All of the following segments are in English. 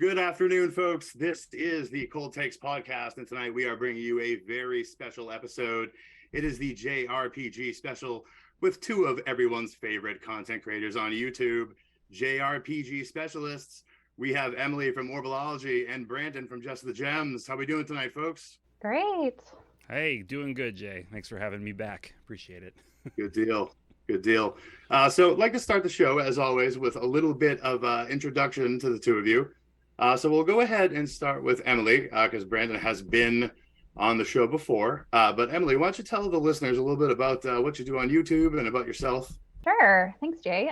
Good afternoon, folks. This is the Cold Takes podcast, and tonight we are bringing you a very special episode. It is the JRPG special with two of everyone's favorite content creators on YouTube, JRPG specialists. We have Emily from Orbalology and Branden from Just the Gems. How we doing tonight, folks? Great. Hey, doing good, Jay. Thanks for having me back. Appreciate it. Good deal. Good deal. So I'd like to start the show, as always, with a little bit of introduction to the two of you. So we'll go ahead and start with Emily, because Branden has been on the show before. But Emily, why don't you tell the listeners a little bit about what you do on YouTube and about yourself? Sure. Thanks, Jay.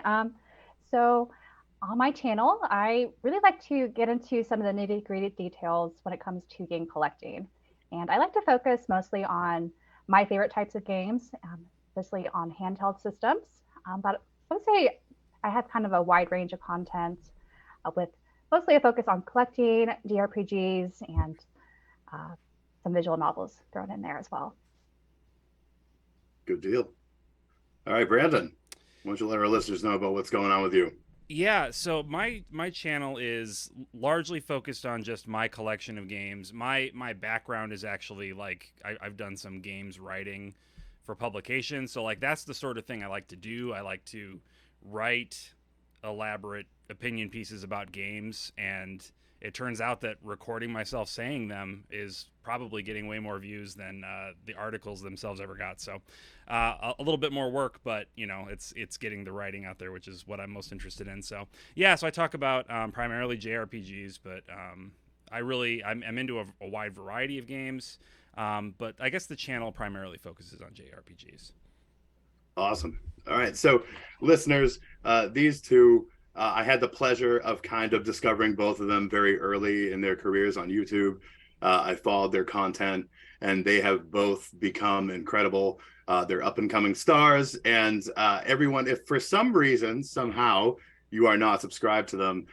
So on my channel, I really like to get into some of the nitty-gritty details when it comes to game collecting. And I like to focus mostly on my favorite types of games, especially on handheld systems. But I would say I have kind of a wide range of content with mostly a focus on collecting, JRPGs, and some visual novels thrown in there as well. Good deal. All right, Branden, why don't you let our listeners know about what's going on with you? Yeah, so my channel is largely focused on just my collection of games. My background is actually I've done some games writing for publication, so like that's the sort of thing I like to do. I like to write elaborate opinion pieces about games, and it turns out that recording myself saying them is probably getting way more views than the articles themselves ever got. So a little bit more work, but you know, it's getting the writing out there, which is what I'm most interested in. So yeah, so I talk about primarily JRPGs, but I'm into a wide variety of games. But I guess the channel primarily focuses on JRPGs. Awesome. All right. So, listeners, these two, I had the pleasure of kind of discovering both of them very early in their careers on YouTube. I followed their content, and they have both become incredible. They're up and coming stars. And everyone, if for some reason, somehow, you are not subscribed to them,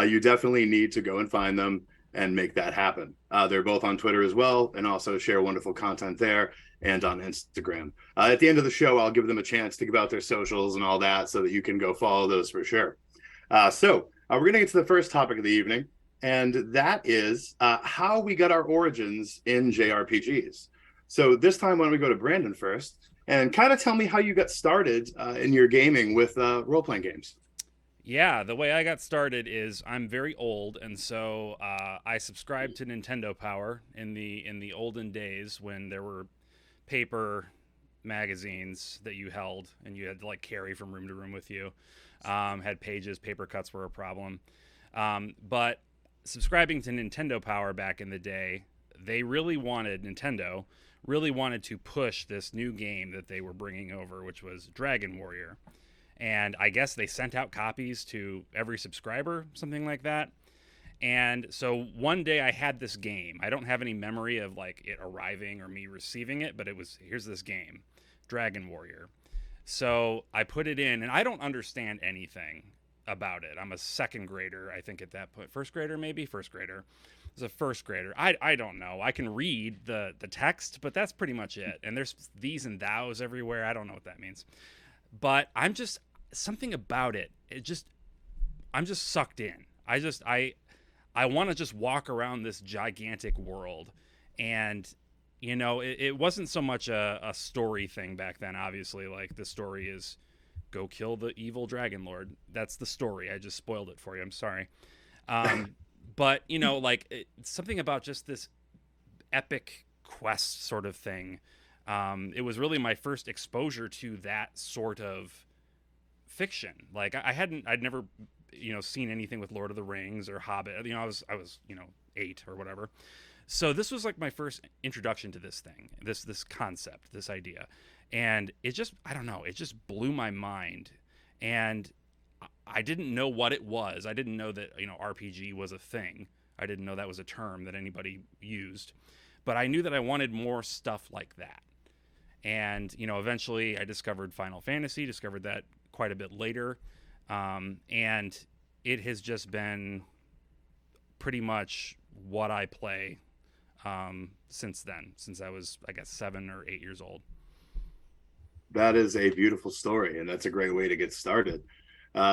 you definitely need to go and find them and make that happen. They're both on Twitter as well, and also share wonderful content there and on Instagram. At the end of the show, I'll give them a chance to give out their socials and all that so that you can go follow those for sure. So we're going to get to the first topic of the evening, and that is how we got our origins in JRPGs. So this time, why don't we go to Branden first and kind of tell me how you got started in your gaming with role-playing games? Yeah, the way I got started is I'm very old, and so I subscribed to Nintendo Power in the olden days when there were paper magazines that you held and you had to like carry from room to room with you. Had pages, paper cuts were a problem. But subscribing to Nintendo Power back in the day, Nintendo really wanted to push this new game that they were bringing over, which was Dragon Warrior. And I guess they sent out copies to every subscriber, something like that. And so one day I had this game. I don't have any memory of like it arriving or me receiving it, but here's this game, Dragon Warrior. So I put it in, and I don't understand anything about it. I'm a second grader, I think, at that point. First grader, maybe? First grader. As a first grader. I don't know. I can read the text, but that's pretty much it. And there's these and thous everywhere. I don't know what that means. But something about it. I'm just sucked in. I want to just walk around this gigantic world. And, you know, it wasn't so much a story thing back then, obviously. Like, the story is go kill the evil Dragon Lord. That's the story. I just spoiled it for you. I'm sorry. But, you know, like, something about just this epic quest sort of thing. It was really my first exposure to that sort of fiction. Like, I'd never seen anything with Lord of the Rings or Hobbit. I was 8 or whatever. So this was like my first introduction to this thing, this concept, this idea. And it just, I don't know, it just blew my mind. And I didn't know what it was. I didn't know that, RPG was a thing. I didn't know that was a term that anybody used. But I knew that I wanted more stuff like that. And, eventually I discovered Final Fantasy, discovered that quite a bit later. And it has just been pretty much what I play since then, since I was, I guess, 7 or 8 years old. That is a beautiful story, and that's a great way to get started.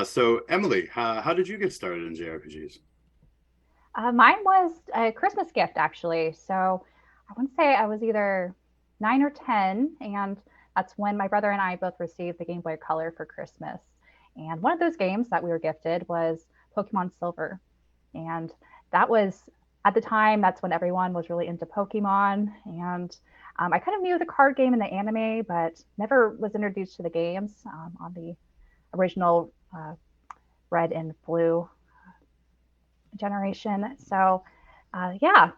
So, Emily, how did you get started in JRPGs? Mine was a Christmas gift, actually. So I want to say I was either 9 or 10, and that's when my brother and I both received the Game Boy Color for Christmas. And one of those games that we were gifted was Pokemon Silver. And that was, at the time, that's when everyone was really into Pokemon. And I kind of knew the card game and the anime, but never was introduced to the games on the original red and blue generation. So, yeah,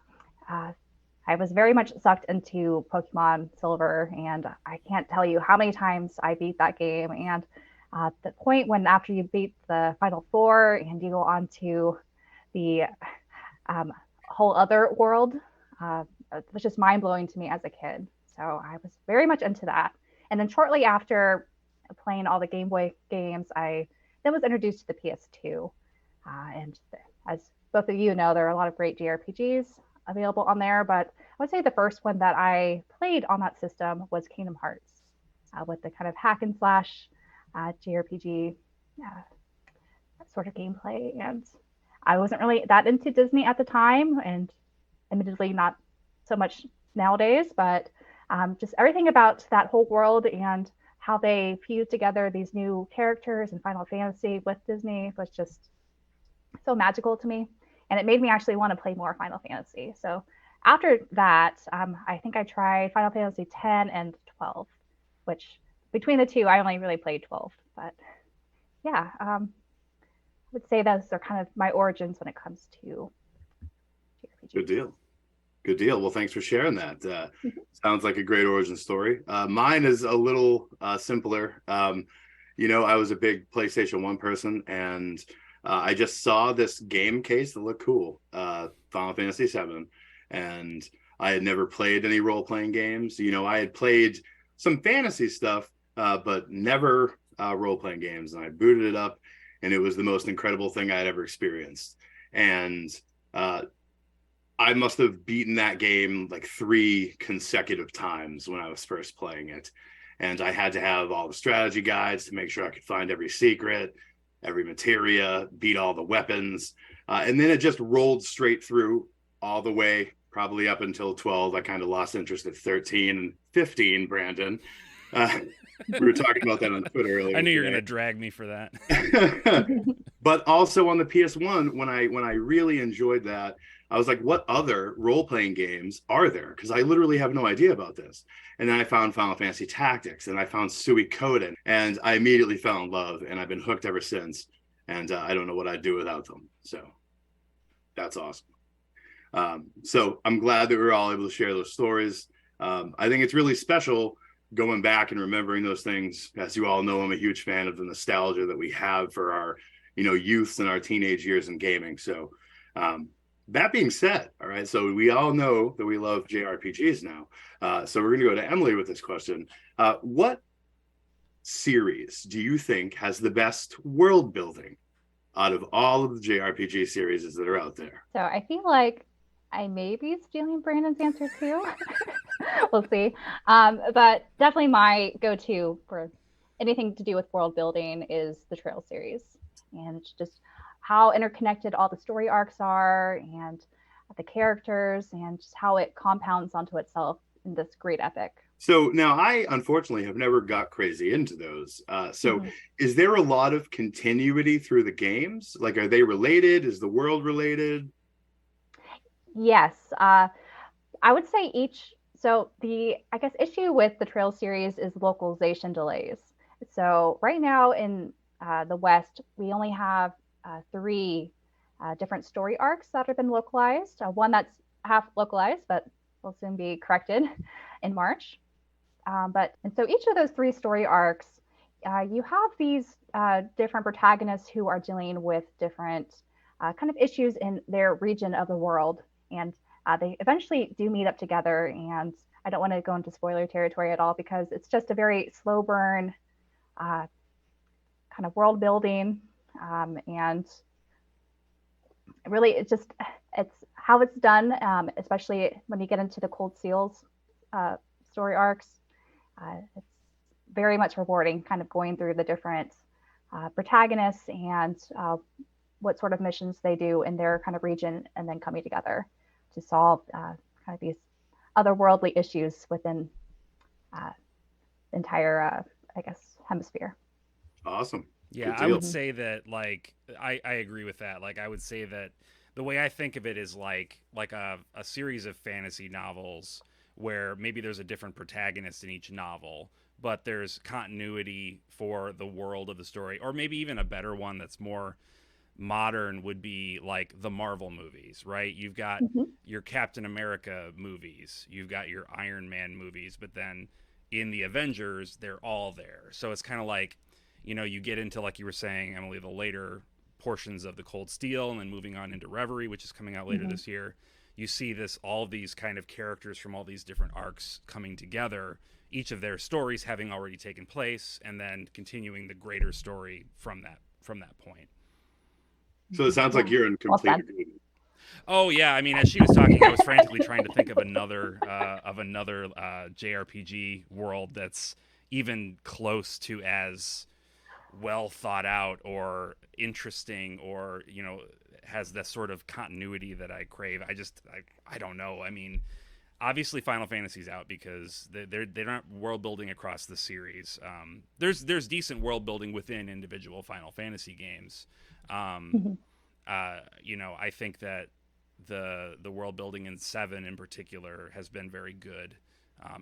uh, I was very much sucked into Pokemon Silver, and I can't tell you how many times I beat that game. And the point when after you beat the final four and you go on to the whole other world, it was just mind blowing to me as a kid. So I was very much into that. And then shortly after playing all the Game Boy games, I then was introduced to the PS2. And as both of you know, there are a lot of great JRPGs available on there, but I would say the first one that I played on that system was Kingdom Hearts, with the kind of hack and slash JRPG sort of gameplay. And I wasn't really that into Disney at the time, and admittedly not so much nowadays, but just everything about that whole world and how they fused together these new characters in Final Fantasy with Disney was just so magical to me. And it made me actually want to play more Final Fantasy. So after that, I think I tried Final Fantasy 10 and 12, which between the two, I only really played 12. But yeah, I would say those are kind of my origins when it comes to JRPGs. Good deal. Good deal. Well, thanks for sharing that. Sounds like a great origin story. Mine is a little simpler. I was a big PlayStation 1 person, and I just saw this game case that looked cool, Final Fantasy 7, and I had never played any role-playing games. I had played some fantasy stuff, but never role-playing games. And I booted it up, and it was the most incredible thing I had ever experienced. And I must have beaten that game like 3 consecutive times when I was first playing it. And I had to have all the strategy guides to make sure I could find every secret, every materia, beat all the weapons. And then it just rolled straight through all the way, probably up until 12. I kind of lost interest at 13 and 15, Branden. We were talking about that on Twitter earlier. I knew you were going to drag me for that. But also on the PS1, when I really enjoyed that, I was like, what other role-playing games are there? Because I literally have no idea about this. And then I found Final Fantasy Tactics, and I found Suikoden, and I immediately fell in love, and I've been hooked ever since. And I don't know what I'd do without them. So that's awesome. So I'm glad that we were all able to share those stories. I think it's really special going back and remembering those things. As you all know, I'm a huge fan of the nostalgia that we have for our, youth and our teenage years in gaming. So that being said, all right, so we all know that we love JRPGs now. So we're going to go to Emily with this question. What series do you think has the best world building out of all of the JRPG series that are out there? So I feel like I may be stealing Brandon's answer too. We'll see. But definitely my go-to for anything to do with world building is the Trail series. And it's just how interconnected all the story arcs are, and the characters, and just how it compounds onto itself in this great epic. So now I unfortunately have never got crazy into those. Is there a lot of continuity through the games? Like, are they related? Is the world related? Yes. I would say each. So the, I guess, issue with the Trail series is localization delays. So right now in the West, we only have 3 different story arcs that have been localized. One that's half localized, but will soon be corrected in March. And so each of those 3 story arcs, you have these different protagonists who are dealing with different kind of issues in their region of the world. And they eventually do meet up together. And I don't want to go into spoiler territory at all, because it's just a very slow burn kind of world building. And really, it's how it's done, especially when you get into the Cold Seals story arcs. It's very much rewarding, kind of going through the different protagonists and what sort of missions they do in their kind of region, and then coming together to solve kind of these otherworldly issues within the entire, I guess, hemisphere. Awesome. Yeah, Good I would deal. say that like I agree with that. Like I would say that the way I think of it is like a series of fantasy novels where maybe there's a different protagonist in each novel, but there's continuity for the world of the story, or maybe even a better one that's more modern would be like the Marvel movies, right? You've got Mm-hmm. your Captain America movies, you've got your Iron Man movies, but then in the Avengers, they're all there. So it's kind of like, you know, you get into, like you were saying, Emily, the later portions of the Cold Steel and then moving on into Reverie, which is coming out later Mm-hmm. this year. You see this, all these kind of characters from all these different arcs coming together, each of their stories having already taken place, and then continuing the greater story from that point. So it sounds like Yeah, you're in well complete said. agreement. Oh yeah, I mean, as she was talking, I was frantically trying to think of another JRPG world that's even close to as well thought out or interesting, or you know, has that sort of continuity that I crave. I don't know. I mean, obviously Final Fantasy's out because they're not world building across the series. There's decent world building within individual Final Fantasy games. Um, Mm-hmm. you know, I think that the world building in 7 in particular has been very good.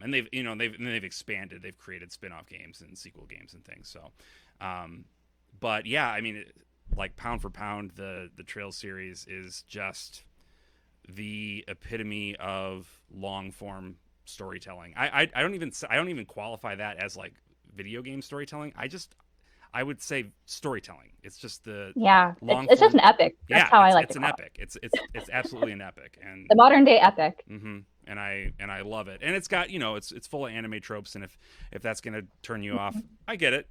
And they've expanded. They've created spin-off games and sequel games and things. So, but yeah, I mean, like pound for pound, the Trails series is just the epitome of long form storytelling. I don't even qualify that as like video game storytelling. I would say storytelling. It's just the Yeah, long it's just form. an epic. That's Yeah, how I like it's to an call it. epic. It's absolutely an epic, and The modern day epic. and I love it. And it's got, you know, it's full of anime tropes, and if that's gonna turn you off, I get it.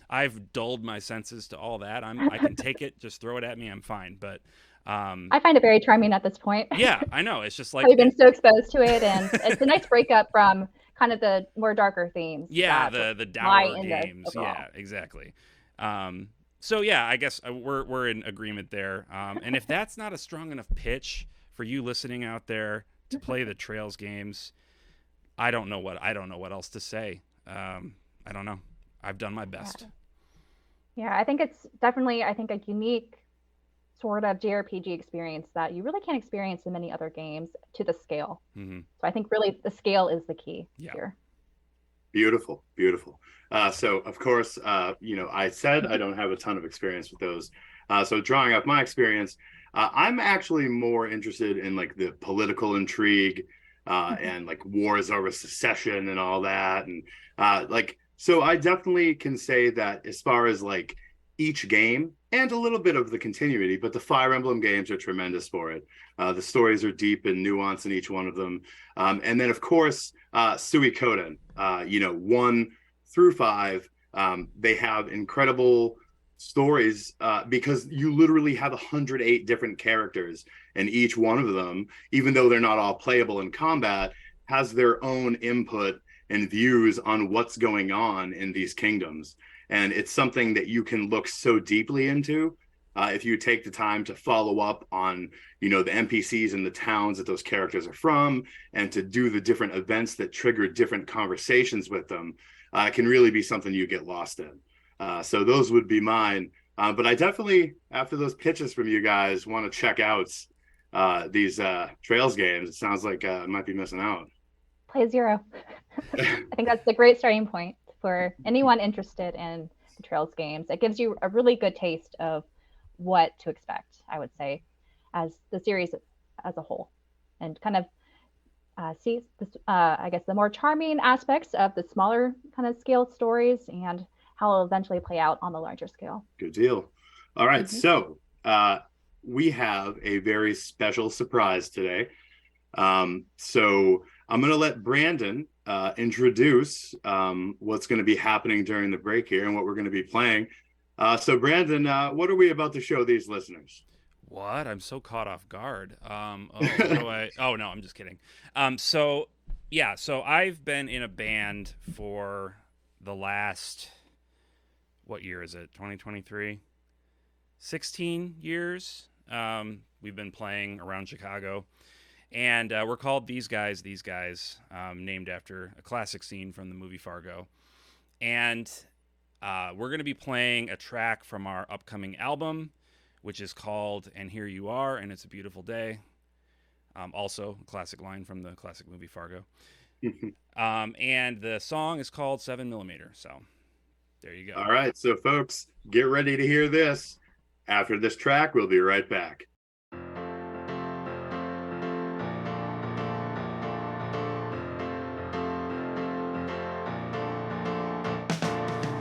I've dulled my senses to all that. I can take it. Just throw it at me. I'm fine. But I find it very charming at this point. yeah, I know. It's just like I've been so exposed to it, and it's a nice breakup from kind of the more darker themes. yeah, that the lie dour in the games. overall. Yeah, exactly. So yeah, I guess we're in agreement there. And if that's not a strong enough pitch for you listening out there to play the Trails games, I don't know what else to say. I don't know. I've done my best. Yeah, I think it's definitely a unique sort of JRPG experience that you really can't experience in many other games to the scale. Mm-hmm. So I think really the scale is the key Yeah. here. Beautiful, beautiful. So of course, you know, I said I don't have a ton of experience with those. So drawing off my experience, I'm actually more interested in like the political intrigue and like wars over secession and all that. And like, so I definitely can say that as far as like each game and a little bit of the continuity, but the Fire Emblem games are tremendous for it. The stories are deep and nuanced in each one of them. And then, of course, Suikoden, you know, 1 through 5, they have incredible stories because you literally have 108 different characters, and each one of them, even though they're not all playable in combat, has their own input and views on what's going on in these kingdoms. And it's something that you can look so deeply into if you take the time to follow up on, you know, the NPCs and the towns that those characters are from, and to do the different events that trigger different conversations with them. It can really be something you get lost in. So those would be mine. But I definitely, after those pitches from you guys, want to check out these Trails games. It sounds like I might be missing out. Play 0. I think that's a great starting point for anyone interested in the Trails games. It gives you a really good taste of what to expect, I would say, as the series as a whole, and kind of see this, I guess, the more charming aspects of the smaller kind of scaled stories and how it'll eventually play out on the larger scale. Good deal. All right, Mm-hmm. so we have a very special surprise today. So I'm going to let Branden introduce what's going to be happening during the break here and what we're going to be playing. So Branden, what are we about to show these listeners? What? I'm so caught off guard. What do I? Oh no, I'm just kidding. So I've been in a band for the last, what year is it? 2023. 16 years. We've been playing around Chicago, and we're called These Guys, named after a classic scene from the movie Fargo. And we're going to be playing a track from our upcoming album, which is called And Here You Are, and It's a Beautiful Day. Also, a classic line from the classic movie Fargo. And the song is called 7mm. So there you go. All right. So, folks, get ready to hear this. After this track, we'll be right back.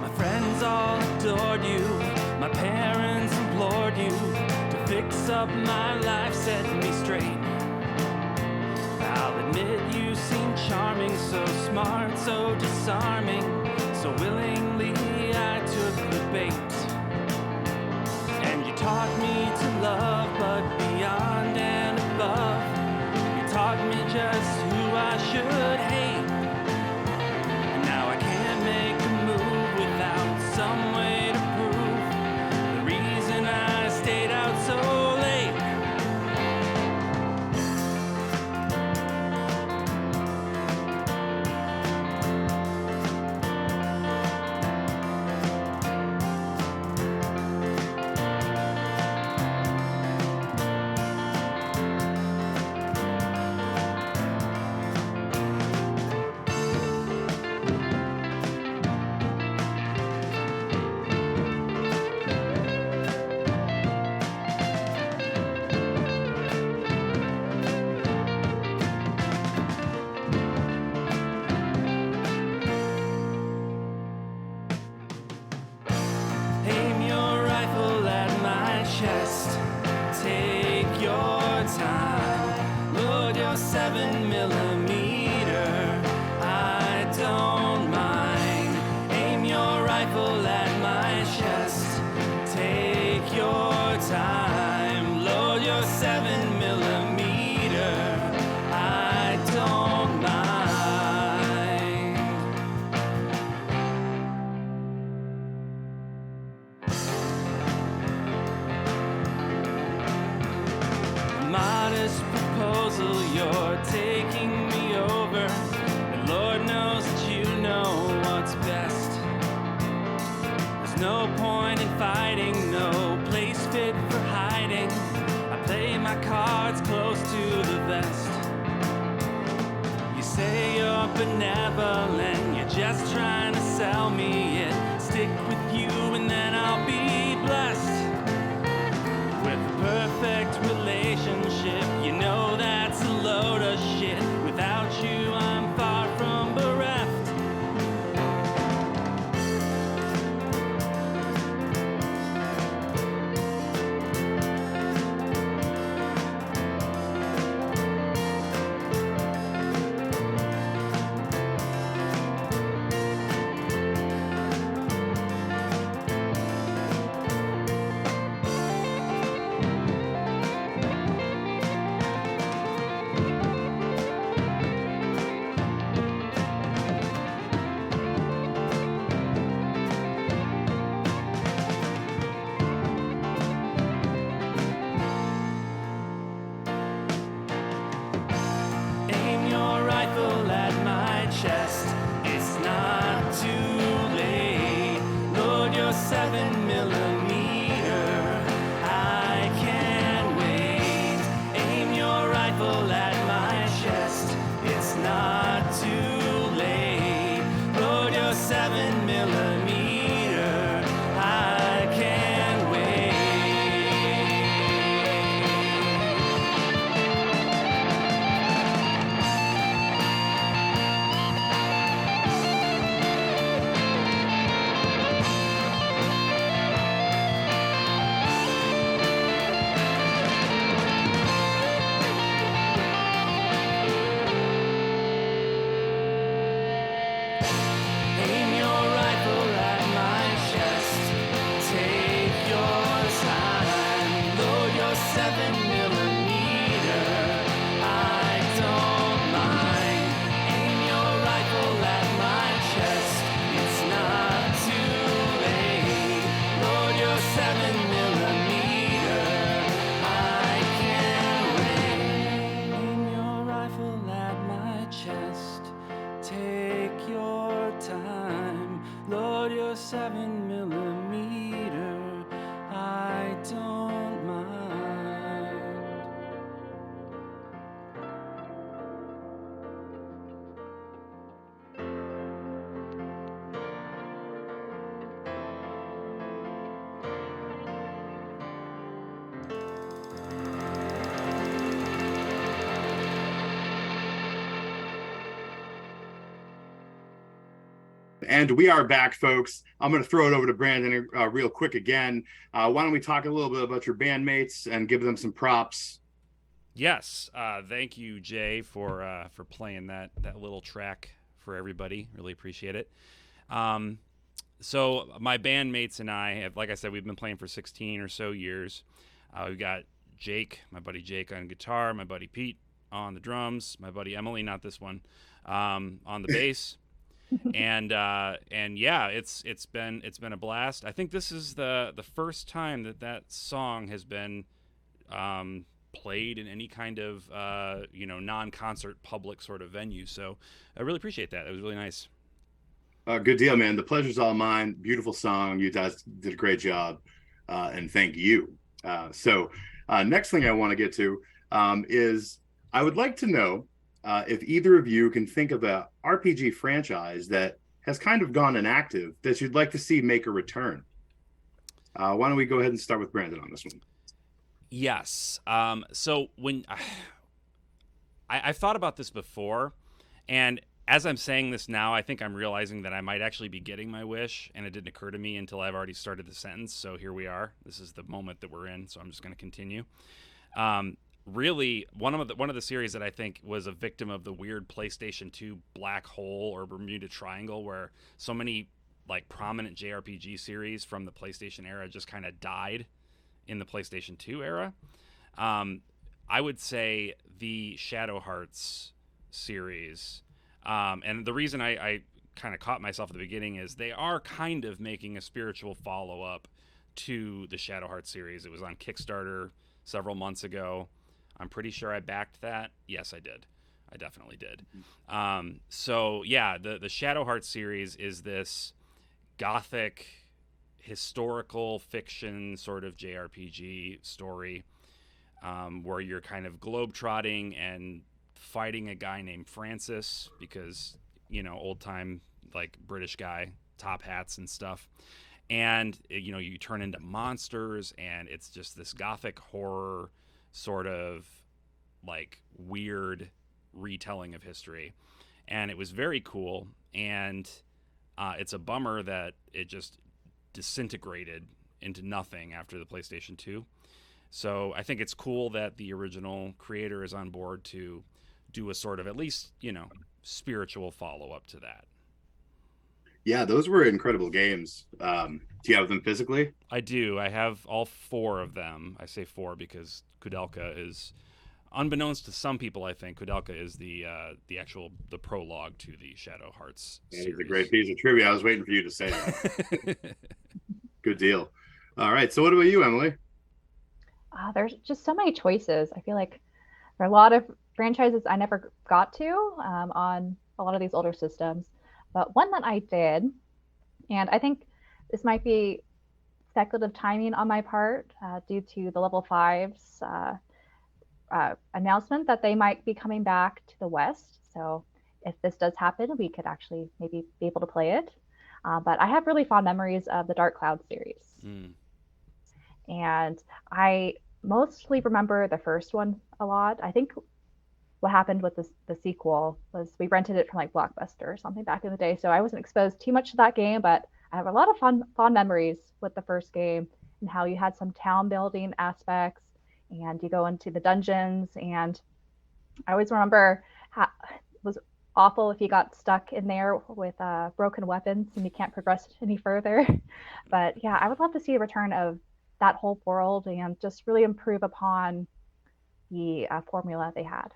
My friends all adored you. My parents implored you to fix up my life, set me straight. I'll admit you seem charming, so smart, so disarming. So willingly I took the bait. And you taught me to love, but beyond and above. You taught me just who I should hate. And now I can't make a move without some way to prove the reason I stayed out so late. Aim your rifle at my chest. Take your time. Load your 7mm. I don't mind. Aim your rifle at my chest. Take your time. Load your 7mm. I don't mind. Modest proposal, you're taking me over, and Lord knows that you know what's best. There's no point in fighting, no place fit for hiding. I play my cards close to the vest. You say you're benevolent, you're just trying to sell me it. Stick with you and then I'll be blessed with a perfect relationship. You know that's a load of shit. Without you, I'm far from bereft. Aim your rifle at my chest. It's not too late. Load your 7mm. I can't wait. Aim your rifle at my chest. It's not too late. Load your 7mm. I can't wait. Aim your a 7mm, I don't mind. And we are back, folks. I'm going to throw it over to Branden real quick again. Why don't we talk a little bit about your bandmates and give them some props? Yes, thank you, Jay, for playing that little track for everybody. Really appreciate it. So my bandmates and I have, like I said, we've been playing for 16 or so years. We've got Jake, my buddy Jake on guitar, my buddy Pete on the drums, my buddy Emily, not this one, on the bass. and yeah, it's been a blast. I think this is the first time that song has been played in any kind of non-concert public sort of venue. So I really appreciate that. It was really nice. Good deal, man. The pleasure's all mine. Beautiful song. You guys did a great job, and thank you. So next thing I want to get to is I would like to know if either of you can think of a RPG franchise that has kind of gone inactive that you'd like to see make a return. Why don't we go ahead and start with Branden on this one? Yes. So when I've thought about this before, and as I'm saying this now, I think I'm realizing that I might actually be getting my wish, and it didn't occur to me until I've already started the sentence. So here we are. This is the moment that we're in. So I'm just going to continue. Really, one of the series that I think was a victim of the weird PlayStation 2 black hole or Bermuda Triangle, where so many like prominent JRPG series from the PlayStation era just kind of died in the PlayStation 2 era. I would say the Shadow Hearts series. And the reason I kind of caught myself at the beginning is they are kind of making a spiritual follow-up to the Shadow Hearts series. It was on Kickstarter several months ago. I'm pretty sure I backed that. Yes, I did. I definitely did. So yeah, the Shadow Hearts series is this gothic historical fiction sort of JRPG story where you're kind of globetrotting and fighting a guy named Francis because, old time like British guy, top hats and stuff. And, you turn into monsters, and it's just this gothic horror sort of like weird retelling of history. And it was very cool. And it's a bummer that it just disintegrated into nothing after the PlayStation 2. So I think it's cool that the original creator is on board to do a sort of at least, spiritual follow-up to that. Yeah, those were incredible games. Do you have them physically? I do. I have all 4 of them. I say 4 because Kudelka is, unbeknownst to some people, I think Kudelka is the prologue to the Shadow Hearts series. It's a great piece of trivia. I was waiting for you to say that. Good deal. All right. So what about you, Emily? There's just so many choices. I feel like there are a lot of franchises I never got to on a lot of these older systems. But one that I did, and I think this might be speculative timing on my part due to the Level 5's announcement that they might be coming back to the West. So if this does happen, we could actually maybe be able to play it. But I have really fond memories of the Dark Cloud series. And I mostly remember the first one a lot. I think what happened with the sequel was we rented it from like Blockbuster or something back in the day. So I wasn't exposed too much to that game, but I have a lot of fond memories with the first game and how you had some town building aspects and you go into the dungeons. And I always remember how it was awful if you got stuck in there with broken weapons and you can't progress any further. But yeah, I would love to see a return of that whole world and just really improve upon the formula they had.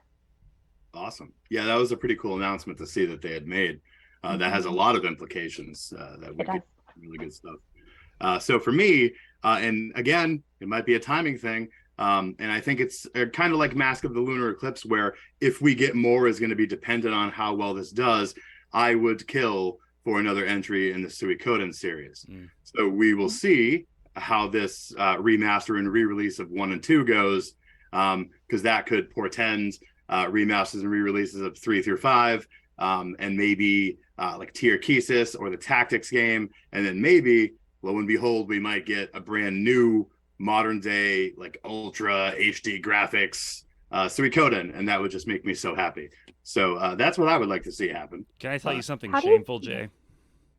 Awesome. Yeah, that was a pretty cool announcement to see that they had made. That has a lot of implications that we get really good stuff. So for me, and again, it might be a timing thing. And I think it's kind of like Mask of the Lunar Eclipse, where if we get more is going to be dependent on how well this does. I would kill for another entry in the Suikoden series. So we will see how this remaster and re-release of 1 and 2 goes, because that could portend remasters and re-releases of 3 through 5, and maybe like Tier Kisis or the Tactics game, and then maybe, lo and behold, we might get a brand new modern day, like ultra HD graphics Suikoden, and that would just make me so happy. So that's what I would like to see happen. Can I tell you something How do you- shameful, Jay?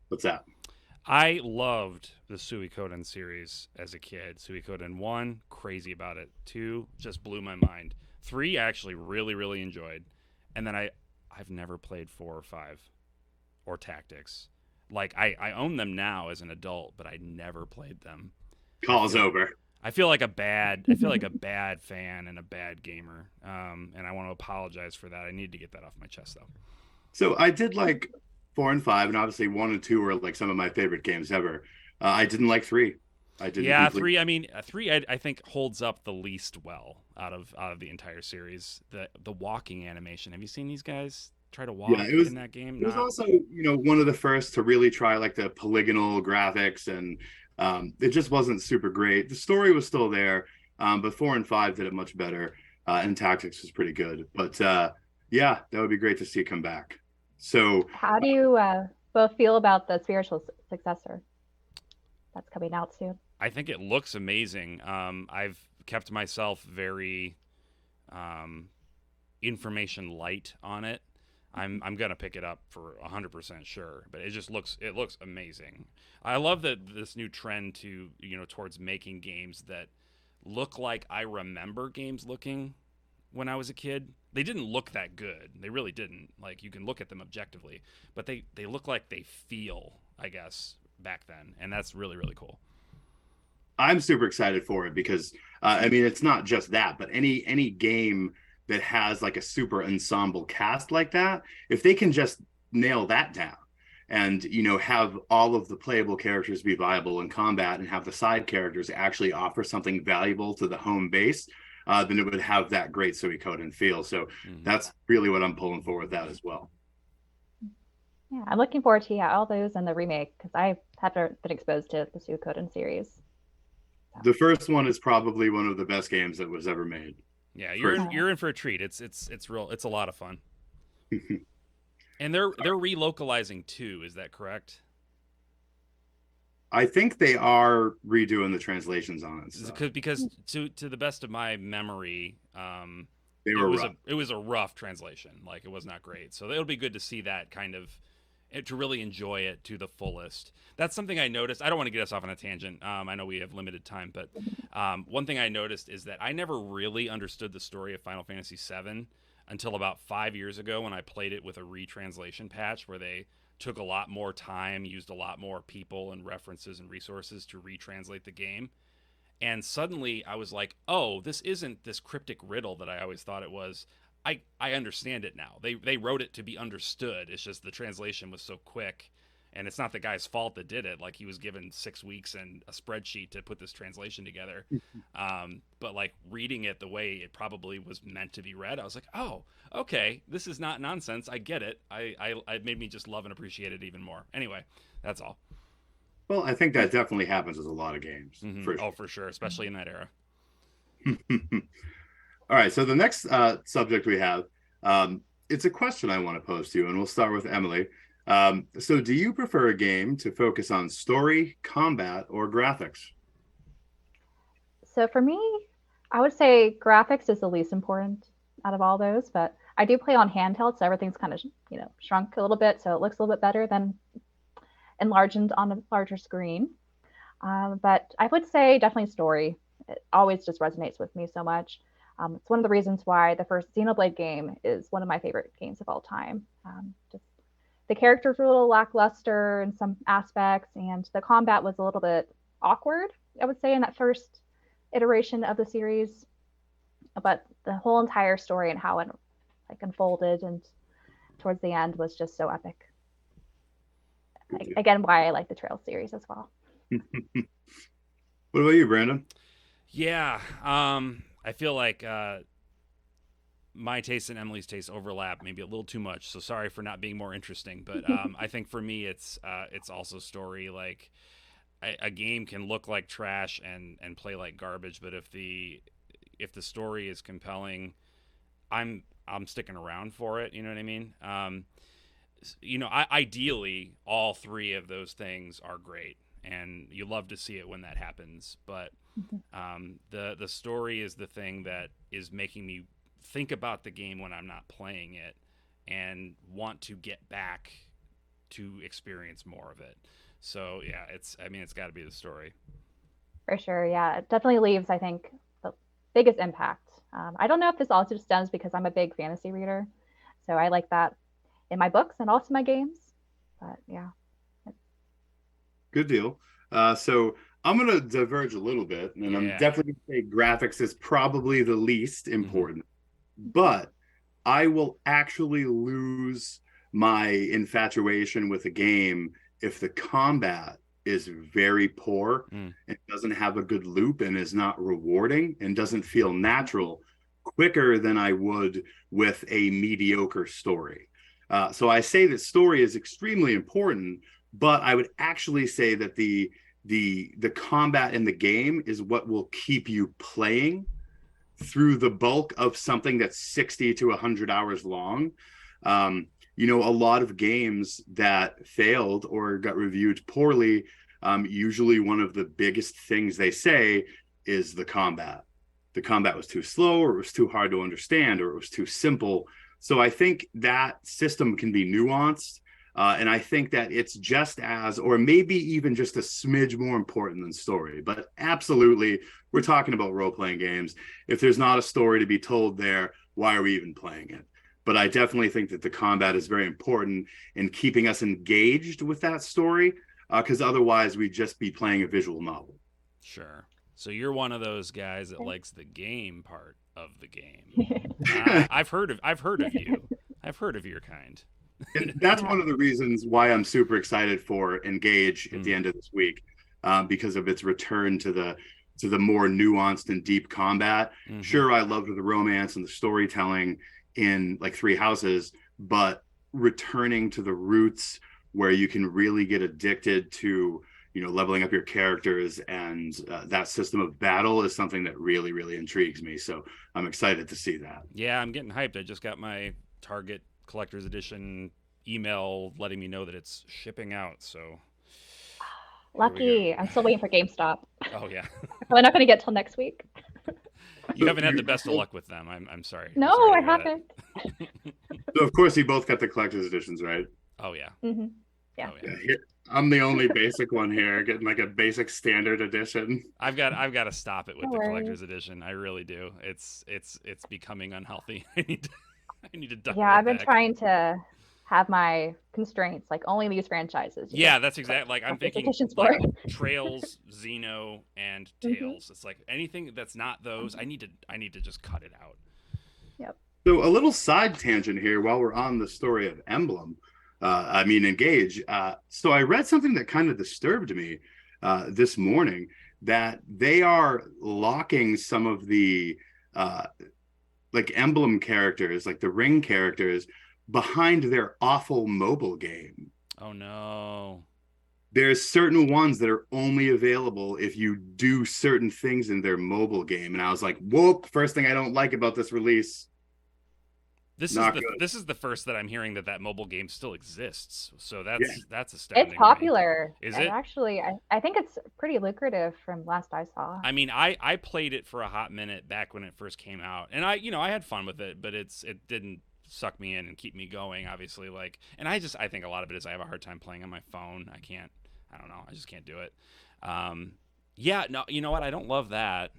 What's that? I loved the Suikoden series as a kid. Suikoden 1, crazy about it. 2, just blew my mind. 3, I actually really, really enjoyed. And then I've never played 4 or 5 or Tactics. Like, I own them now as an adult, but I never played them. Call's over. I feel like a bad fan and a bad gamer. And I want to apologize for that. I need to get that off my chest, though. So I did like 4 and 5, and obviously 1 and 2 were like some of my favorite games ever. I didn't like 3. I didn't. Yeah, 3. I mean, 3. I think holds up the least well out of the entire series. The walking animation. Have you seen these guys try to walk in that game? It was also, one of the first to really try like the polygonal graphics, and it just wasn't super great. The story was still there, but 4 and 5 did it much better, and Tactics was pretty good. But yeah, that would be great to see come back. So how do you both feel about the spiritual successor that's coming out soon? I think it looks amazing. I've kept myself very information light on it. I'm gonna pick it up for 100% sure, but it looks amazing. I love that this new trend to towards making games that look like I remember games looking when I was a kid. They didn't look that good. They really didn't. Like, you can look at them objectively, but they look like they feel, I guess, back then, and that's really, really cool. I'm super excited for it because I mean, it's not just that, but any game that has like a super ensemble cast like that, if they can just nail that down and have all of the playable characters be viable in combat and have the side characters actually offer something valuable to the home base, then it would have that great Suikoden feel. So that's really what I'm pulling for with that as well. Yeah, I'm looking forward to all those and the remake, because I haven't been exposed to the Suikoden series. The first one is probably one of the best games that was ever made. Yeah, you're in for a treat. It's a lot of fun. And they're relocalizing too, is that correct? I think they are redoing the translations on it. Because to the best of my memory, they were rough. It was a rough translation. Like, it was not great. So it'll be good to see that kind of, to really enjoy it to the fullest. That's something I noticed. I don't want to get us off on a tangent. I know we have limited time, but one thing I noticed is that I never really understood the story of Final Fantasy VII until about 5 years ago, when I played it with a retranslation patch where they took a lot more time, used a lot more people and references and resources to retranslate the game. And suddenly I was like, oh, this isn't this cryptic riddle that I always thought it was. I understand it now. They wrote it to be understood. It's just the translation was so quick, and it's not the guy's fault that did it. Like, he was given 6 weeks and a spreadsheet to put this translation together. But like, reading it the way it probably was meant to be read, I was like, oh, okay, this is not nonsense. I get it. It made me just love and appreciate it even more. Anyway, that's all. Well, I think that definitely happens with a lot of games. For sure. Oh, for sure, especially in that era. All right, so the next subject we have, it's a question I want to pose to you, and we'll start with Emily. So do you prefer a game to focus on story, combat, or graphics? So for me, I would say graphics is the least important out of all those, but I do play on handheld, so everything's kind of, shrunk a little bit, so it looks a little bit better than enlarged on a larger screen. But I would say definitely story. It always just resonates with me so much. It's one of the reasons why the first Xenoblade game is one of my favorite games of all time. Just the characters were a little lackluster in some aspects, and the combat was a little bit awkward, I would say, in that first iteration of the series. But the whole entire story and how it unfolded and towards the end was just so epic. Again, why I like the Trails series as well. What about you, Branden? Yeah, I feel like my taste and Emily's taste overlap maybe a little too much. So sorry for not being more interesting. But I think for me, it's also story. Like a game can look like trash and play like garbage, but if the story is compelling, I'm sticking around for it. You know what I mean? Ideally, all three of those things are great, and you love to see it when that happens. But the story is the thing that is making me think about the game when I'm not playing it, and want to get back to experience more of it. So yeah, it's got to be the story. For sure, yeah, it definitely leaves, I think, the biggest impact. I don't know if this also stems because I'm a big fantasy reader, so I like that in my books and also my games. But yeah. Good deal. So I'm going to diverge a little bit, and I'm definitely going to say graphics is probably the least important, but I will actually lose my infatuation with a game if the combat is very poor and doesn't have a good loop and is not rewarding and doesn't feel natural quicker than I would with a mediocre story. So I say that story is extremely important, but I would actually say that the combat in the game is what will keep you playing through the bulk of something that's 60 to 100 hours long. A lot of games that failed or got reviewed poorly, usually one of the biggest things they say is the combat. The combat was too slow, or it was too hard to understand, or it was too simple. So I think that system can be nuanced. And I think that it's just as, or maybe even just a smidge more important than story. But absolutely, we're talking about role-playing games. If there's not a story to be told there, why are we even playing it? But I definitely think that the combat is very important in keeping us engaged with that story, because otherwise we'd just be playing a visual novel. Sure. So you're one of those guys that likes the game part of the game. I've heard of you. I've heard of your kind. And that's one of the reasons why I'm super excited for Engage at the end of this week, because of its return to the more nuanced and deep combat. Sure, I loved the romance and the storytelling in like Three Houses, but returning to the roots where you can really get addicted to leveling up your characters, and that system of battle is something that really, really intrigues me. So I'm excited to see that. Yeah, I'm getting hyped. I just got my Target Collector's Edition email letting me know that it's shipping out. So lucky. I'm still waiting for GameStop. Oh yeah. Probably not going to get till next week. You haven't had the best of luck with them. I'm sorry. No, I'm sorry I haven't. So of course you both got the collector's editions, right? Oh yeah. Mm-hmm. Yeah. Oh, yeah. I'm the only basic one here, getting like a basic standard edition. I've got to stop it with the collector's edition. I really do. It's becoming unhealthy. I need to dial I've been back. trying to have my constraints, like only these franchises. Yeah, that's exactly, like I'm thinking like Trails, Xeno, and Tales. It's like anything that's not those, I need to just cut it out. Yep. So a little side tangent here while we're on the story of Emblem. Engage. So I read something that kind of disturbed me this morning, that they are locking some of the like Emblem characters, like the Ring characters, behind their awful mobile game. Oh no. There's certain ones that are only available if you do certain things in their mobile game. And I was like, whoop, first thing I don't like about this release. This is the first that I'm hearing that mobile game still exists. So that's astounding. It's popular. Is it? Actually, I think it's pretty lucrative from last I saw. I mean, I played it for a hot minute back when it first came out, and I had fun with it, but it didn't suck me in and keep me going, obviously. Like, and I think a lot of it is I have a hard time playing on my phone. I don't know. I just can't do it. No, you know what? I don't love that.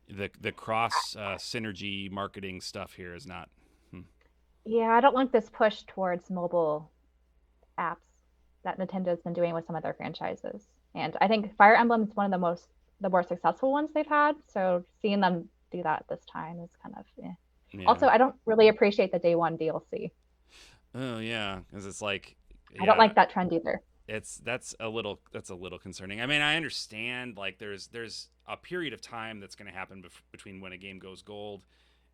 The cross synergy marketing stuff here is not. Yeah, I don't like this push towards mobile apps that Nintendo's been doing with some of their franchises. And I think Fire Emblem is one of the more successful ones they've had. So seeing them do that this time is kind of Yeah. Also, I don't really appreciate the day one DLC. Oh yeah, because it's like I don't like that trend either. That's a little concerning. I mean, I understand like there's a period of time that's going to happen between when a game goes gold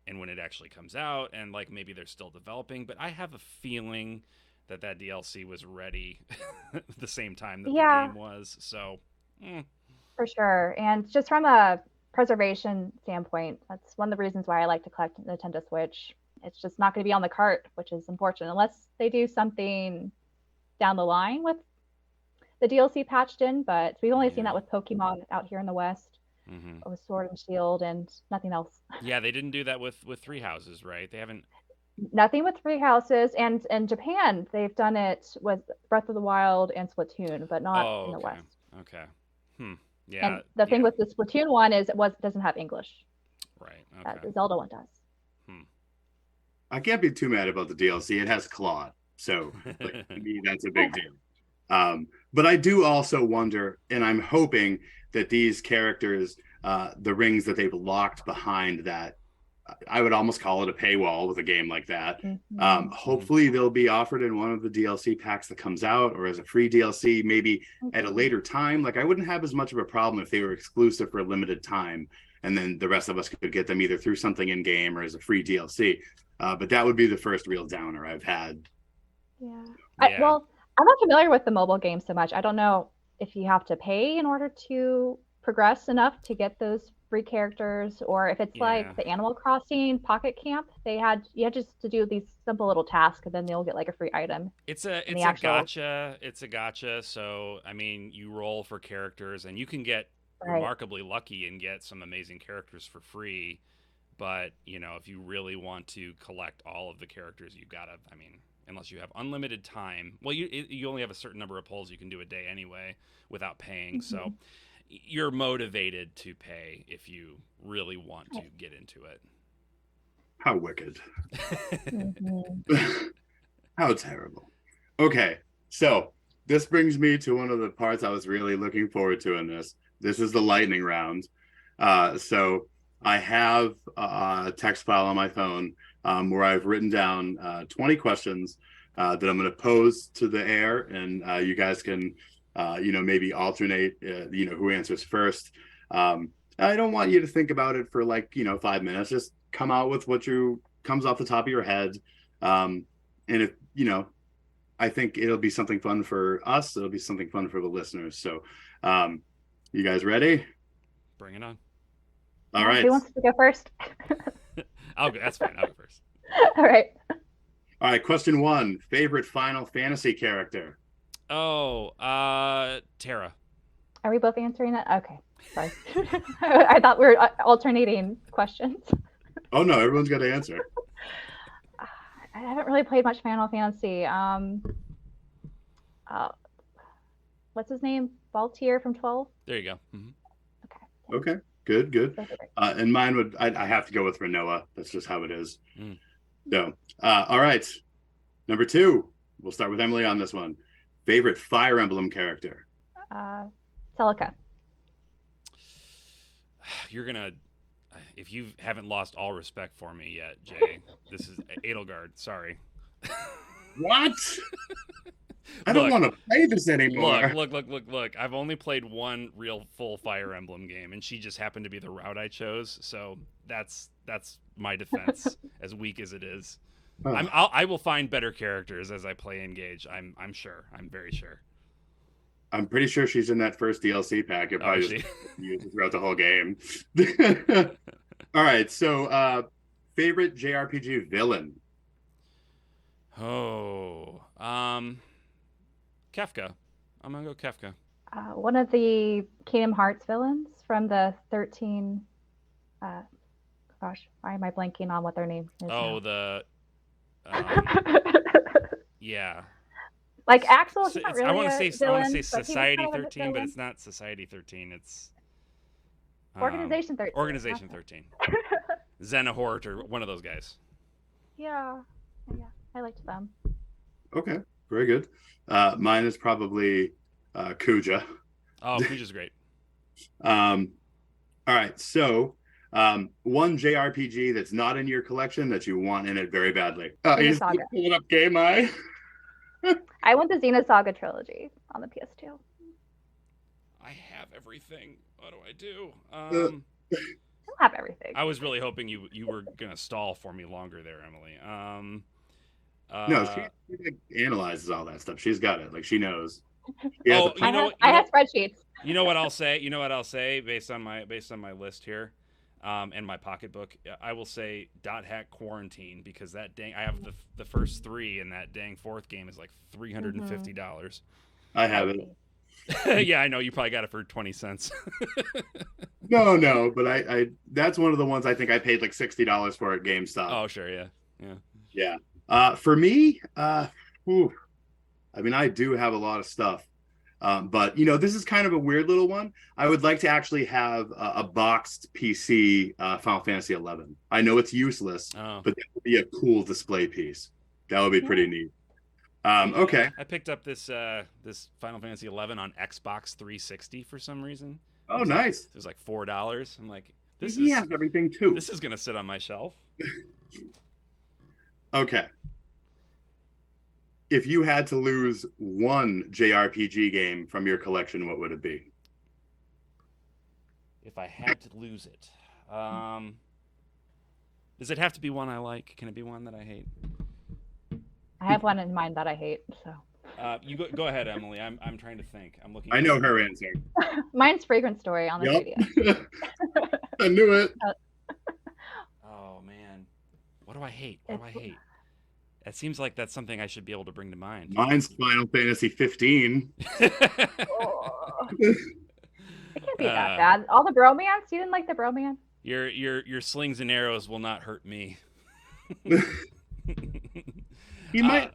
and when it actually comes out, and like maybe they're still developing, but I have a feeling that DLC was ready the same time that the game was. So, for sure. And just from a preservation standpoint, that's one of the reasons why I like to collect Nintendo Switch. It's just not going to be on the cart, which is unfortunate, unless they do something down the line with the DLC patched in. But we've only seen that with Pokemon out here in the West, with Sword and Shield, and nothing else. Yeah, they didn't do that with Three Houses, right? They haven't. Nothing with Three Houses, and in Japan they've done it with Breath of the Wild and Splatoon, but not in the West. Okay. Yeah. And the thing with the Splatoon one is it doesn't have English. Right. Okay. The Zelda one does. I can't be too mad about the DLC. It has Claude, so like, to me that's a big deal. But I do also wonder, and I'm hoping that these characters, the rings that they've locked behind that, I would almost call it a paywall with a game like that. Hopefully they'll be offered in one of the DLC packs that comes out, or as a free DLC, maybe at a later time. Like I wouldn't have as much of a problem if they were exclusive for a limited time, and then the rest of us could get them either through something in game or as a free DLC. But that would be the first real downer I've had. Well, I'm not familiar with the mobile game so much. I don't know if you have to pay in order to progress enough to get those free characters, or if it's like the Animal Crossing Pocket Camp. You had just to do these simple little tasks, and then they'll get like a free item. It's a gotcha. It's a gotcha. So I mean, you roll for characters, and you can get remarkably lucky and get some amazing characters for free. But if you really want to collect all of the characters, you gotta. I mean, unless you have unlimited time. Well, you only have a certain number of pulls you can do a day anyway without paying. So you're motivated to pay if you really want to get into it. How wicked. How terrible. Okay, so this brings me to one of the parts I was really looking forward to in this. This is the lightning round. So I have a text file on my phone where I've written down 20 questions that I'm going to pose to the air, and you guys can maybe alternate who answers first. I don't want you to think about it for 5 minutes. Just come out with what comes off the top of your head. And if I think it'll be something fun for us, it'll be something fun for the listeners. So you guys ready? Bring it on. All right. Who wants to go first? I'll go. That's fine. I'll go first. All right. Question 1. Favorite Final Fantasy character? Oh, Terra. Are we both answering that? Okay. Sorry. I thought we were alternating questions. Oh, no. Everyone's got to answer. I haven't really played much Final Fantasy. What's his name? Baltier from 12? There you go. Okay. Good. And mine would, I have to go with Renoa. That's just how it is. So, all right. Number 2. We'll start with Emily on this one. Favorite Fire Emblem character? Celica. You're gonna, if you haven't lost all respect for me yet, Jay, this is Edelgard. Sorry. What? I don't want to play this anymore. Look. I've only played one real full Fire Emblem game, and she just happened to be the route I chose. So that's my defense, as weak as it is. I will find better characters as I play Engage. I'm sure. I'm very sure. I'm pretty sure she's in that first DLC pack. It probably just used throughout the whole game. All right. So, favorite JRPG villain? Oh, Kefka. I'm gonna go Kefka. One of the Kingdom Hearts villains from the 13. Gosh, why am I blanking on what their name is? Oh, now? Yeah. Like Axel is not really I want to say Society 13, but it's not Society 13. It's Organization 13. Organization 13. Xenohort or one of those guys. Yeah, I liked them. Okay, very good. Mine is probably Kuja. Oh, Kuja's great. All right, so one JRPG that's not in your collection that you want in it very badly. He's pulling up Game Eye. I want the Xenosaga trilogy on the PS2. I have everything. What do I do? still have everything. I was really hoping you were gonna stall for me longer there, Emily. No, she like, analyzes all that stuff. She's got it. Like she knows. She has Oh, a- I have spreadsheets. You know what I'll say? You know what I'll say based on my list here, and my pocketbook. I will say dot hack quarantine because that dang I have the first 3 and that dang 4th game is like $350. I have it. Yeah, I know you probably got it for 20 cents. No, but I that's one of the ones I think I paid like $60 for at GameStop. Oh, sure, yeah. For me, whew, I mean, I do have a lot of stuff. But you know, this is kind of a weird little one. I would like to actually have a boxed PC Final Fantasy 11. I know it's useless, but that would be a cool display piece. That would be pretty neat. Okay. I picked up this this Final Fantasy 11 on Xbox 360 for some reason. Oh, nice. It was like $4. I'm like, this He is has everything too. this is gonna sit on my shelf. Okay. If you had to lose one JRPG game from your collection, what would it be? If I had to lose it, does it have to be one I like? Can it be one that I hate? I have one in mind that I hate. So You go ahead, Emily. I'm trying to think. I'm looking. I know her answer. mine's Fragrant Story on the 3DS. I knew it. Oh man, what do I hate? What do I hate? It seems like that's something I should be able to bring to mind. Mine's Final Fantasy 15. Oh. It can't be that bad. All the bromance? You didn't like the bromance? Your slings and arrows will not hurt me. He might.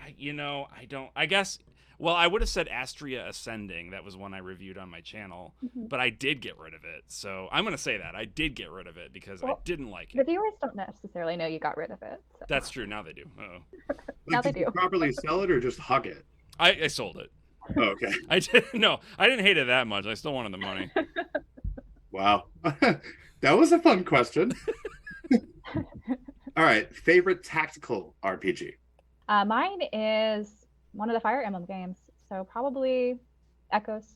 I don't. I guess. Well, I would have said Astria Ascending. That was one I reviewed on my channel, but I did get rid of it. So I'm going to say that I did get rid of it because I didn't like it. The viewers don't necessarily know you got rid of it. So. That's true. Now they do. Uh-oh. Now they Did you do. properly sell it or just hug it? I sold it. Oh, okay. I didn't. No, I didn't hate it that much. I still wanted the money. Wow. That was a fun question. All right. Favorite tactical RPG? Mine is one of the Fire Emblem games. So probably Echoes.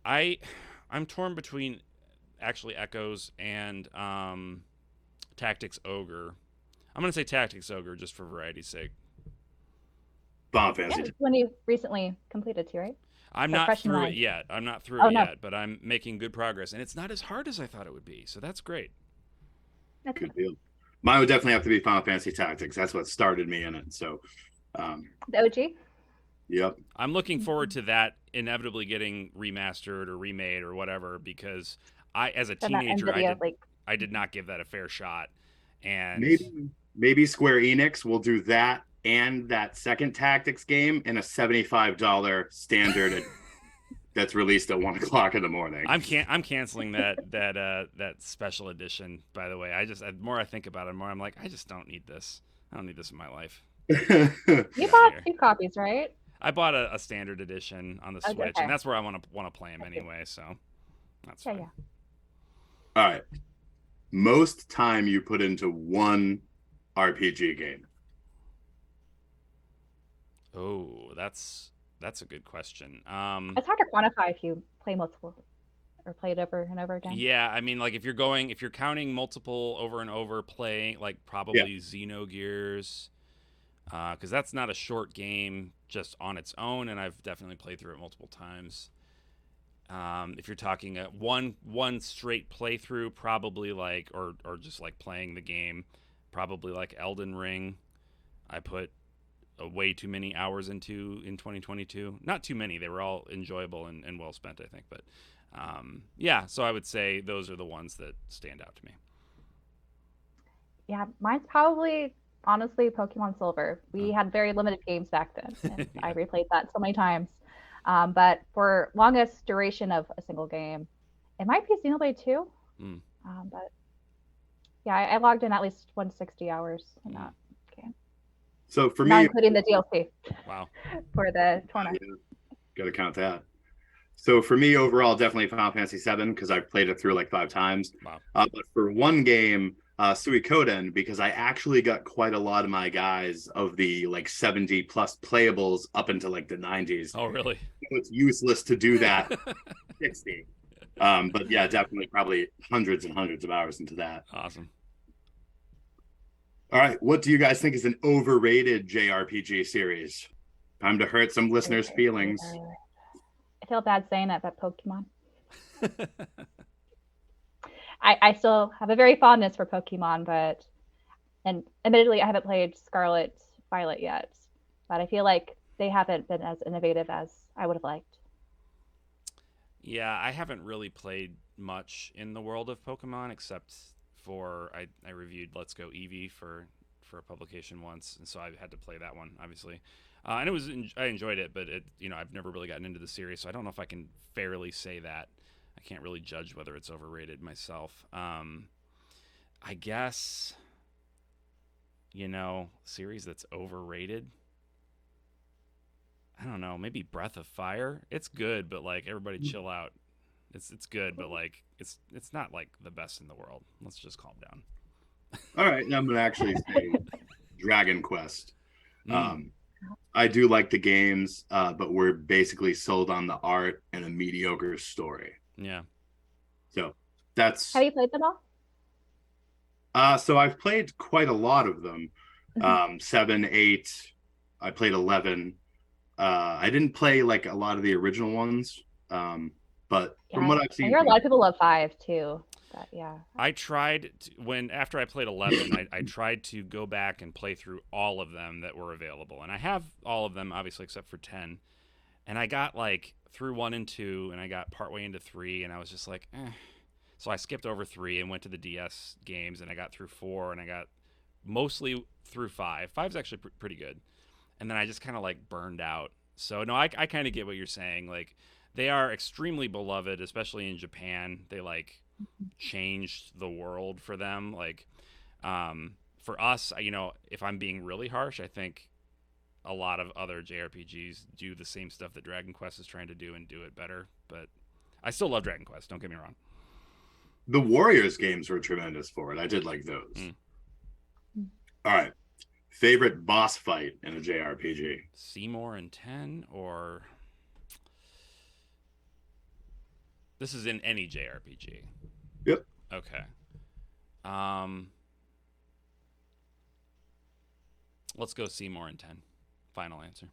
I'm torn between actually Echoes and Tactics Ogre. I'm going to say Tactics Ogre just for variety's sake. Final Fantasy. Yeah, when you recently completed too, right? I'm So not fresh in through it mind. yet. I'm not through Oh, it no. yet, but I'm making good progress. And it's not as hard as I thought it would be. So that's great. That's Good deal. Mine would definitely have to be Final Fantasy Tactics. That's what started me in it. So, the OG. yep. I'm looking forward to that inevitably getting remastered or remade or whatever because I, as a And that teenager, NVIDIA, I did not give that a fair shot. And Maybe Square Enix will do that and that second Tactics game in a $75 standard that's released at 1 o'clock in the morning. I'm canceling that special edition. By the way, the more I think about it, the more I'm like, I just don't need this. I don't need this in my life. You bought 2 copies, right? I bought a standard edition on the Switch, Okay. and that's where I want to play them anyway. So that's fine. Yeah. All right. Most time you put into one RPG game. Oh, that's a good question. It's hard to quantify if you play multiple or play it over and over again. Yeah, I mean, like if you're counting multiple over and over playing, like probably Xenogears, because that's not a short game just on its own, and I've definitely played through it multiple times. If you're talking one straight playthrough, probably like or just like playing the game, probably like Elden Ring. I put way too many hours into in 2022. Not too many. They were all enjoyable and well spent, I think. But yeah, so I would say those are the ones that stand out to me. Yeah, mine's probably honestly Pokemon Silver. We had very limited games back then, and I replayed that so many times. But for longest duration of a single game, it might be Xenoblade 2. But yeah, I logged in at least 160 hours in that game. So for Not me, including the DLC. Wow. For the tournament. got to count that. So for me overall, definitely Final Fantasy 7 because I've played it through like 5 times. Wow. But for one game, Suikoden, because I actually got quite a lot of my guys of the like 70 plus playables up into like the 90s. Oh, really? It's useless to do that 60. But yeah, definitely probably hundreds and hundreds of hours into that. Awesome. All right, what do you guys think is an overrated JRPG series? Time to hurt some listeners' feelings. I feel bad saying that, but Pokemon. I still have a very fondness for Pokemon, and admittedly, I haven't played Scarlet Violet yet, but I feel like they haven't been as innovative as I would have liked. Yeah, I haven't really played much in the world of Pokemon except for I reviewed Let's Go Eevee for a publication once, and so I had to play that one, obviously. And I enjoyed it, but I've never really gotten into the series, so I don't know if I can fairly say that. I can't really judge whether it's overrated myself. I guess, series that's overrated. I don't know, maybe Breath of Fire. It's good, but like everybody chill out. It's good, but like it's not like the best in the world. Let's just calm down. All right, I'm gonna actually say Dragon Quest. I do like the games, but we're basically sold on the art and a mediocre story. Yeah. So that's. Have you played them all? So I've played quite a lot of them. 7, 8. I played 11. I didn't play like a lot of the original ones, but from what I've seen, I hear a lot of people love 5 too. But yeah, I tried after I played 11, I tried to go back and play through all of them that were available, and I have all of them obviously except for 10. And I got like through 1 and 2, and I got partway into 3, and I was just like, eh. So I skipped over 3 and went to the DS games, and I got through 4, and I got mostly through 5. 5's actually pretty good. And then I just kind of like burned out. So no, I kind of get what you're saying. Like they are extremely beloved, especially in Japan. They like changed the world for them. Like for us, if I'm being really harsh, I think a lot of other JRPGs do the same stuff that Dragon Quest is trying to do and do it better. But I still love Dragon Quest. Don't get me wrong. The Warriors games were tremendous for it. I did like those. All right. Favorite boss fight in a JRPG? Seymour and 10, or this is in any JRPG? Yep. Okay. Let's go Seymour and 10. Final answer.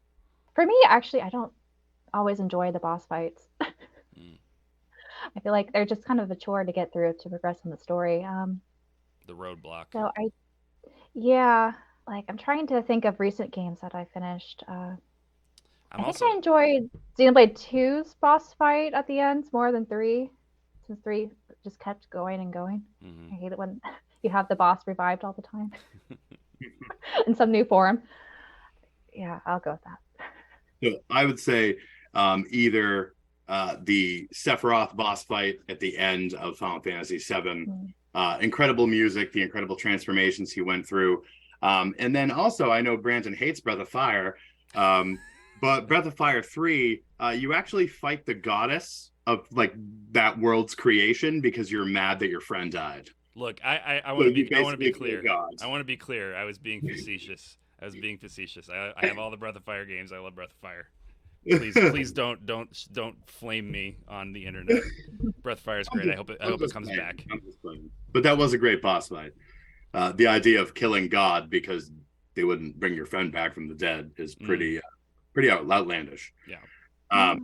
For me, actually, I don't always enjoy the boss fights. I feel like they're just kind of a chore to get through to progress in the story. The roadblock. So I'm trying to think of recent games that I finished. I enjoyed Xenoblade 2's boss fight at the end more than 3, since 3 just kept going and going. I hate it when you have the boss revived all the time in some new form. Yeah, I'll go with that. So I would say either the Sephiroth boss fight at the end of Final Fantasy VII. Incredible music, the incredible transformations he went through. And then also, I know Branden hates Breath of Fire, but Breath of Fire 3, you actually fight the goddess of like that world's creation because you're mad that your friend died. Look, I want to be clear. I want to be clear. I was being facetious. I have all the Breath of Fire games. I love Breath of Fire. Please don't flame me on the internet. Breath of Fire is great. I hope it comes back. But that was a great boss fight. The idea of killing God because they wouldn't bring your friend back from the dead is pretty outlandish. Yeah. All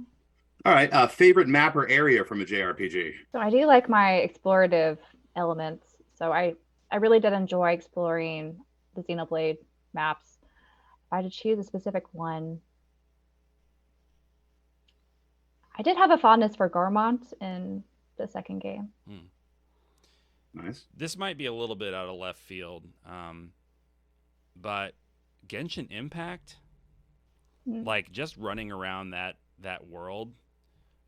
right. Favorite map or area from a JRPG? So I do like my explorative elements. So I really did enjoy exploring the Xenoblade maps. If I had to choose a specific one, I did have a fondness for Gormont in the second game. Nice. This might be a little bit out of left field, but Genshin Impact, like just running around that world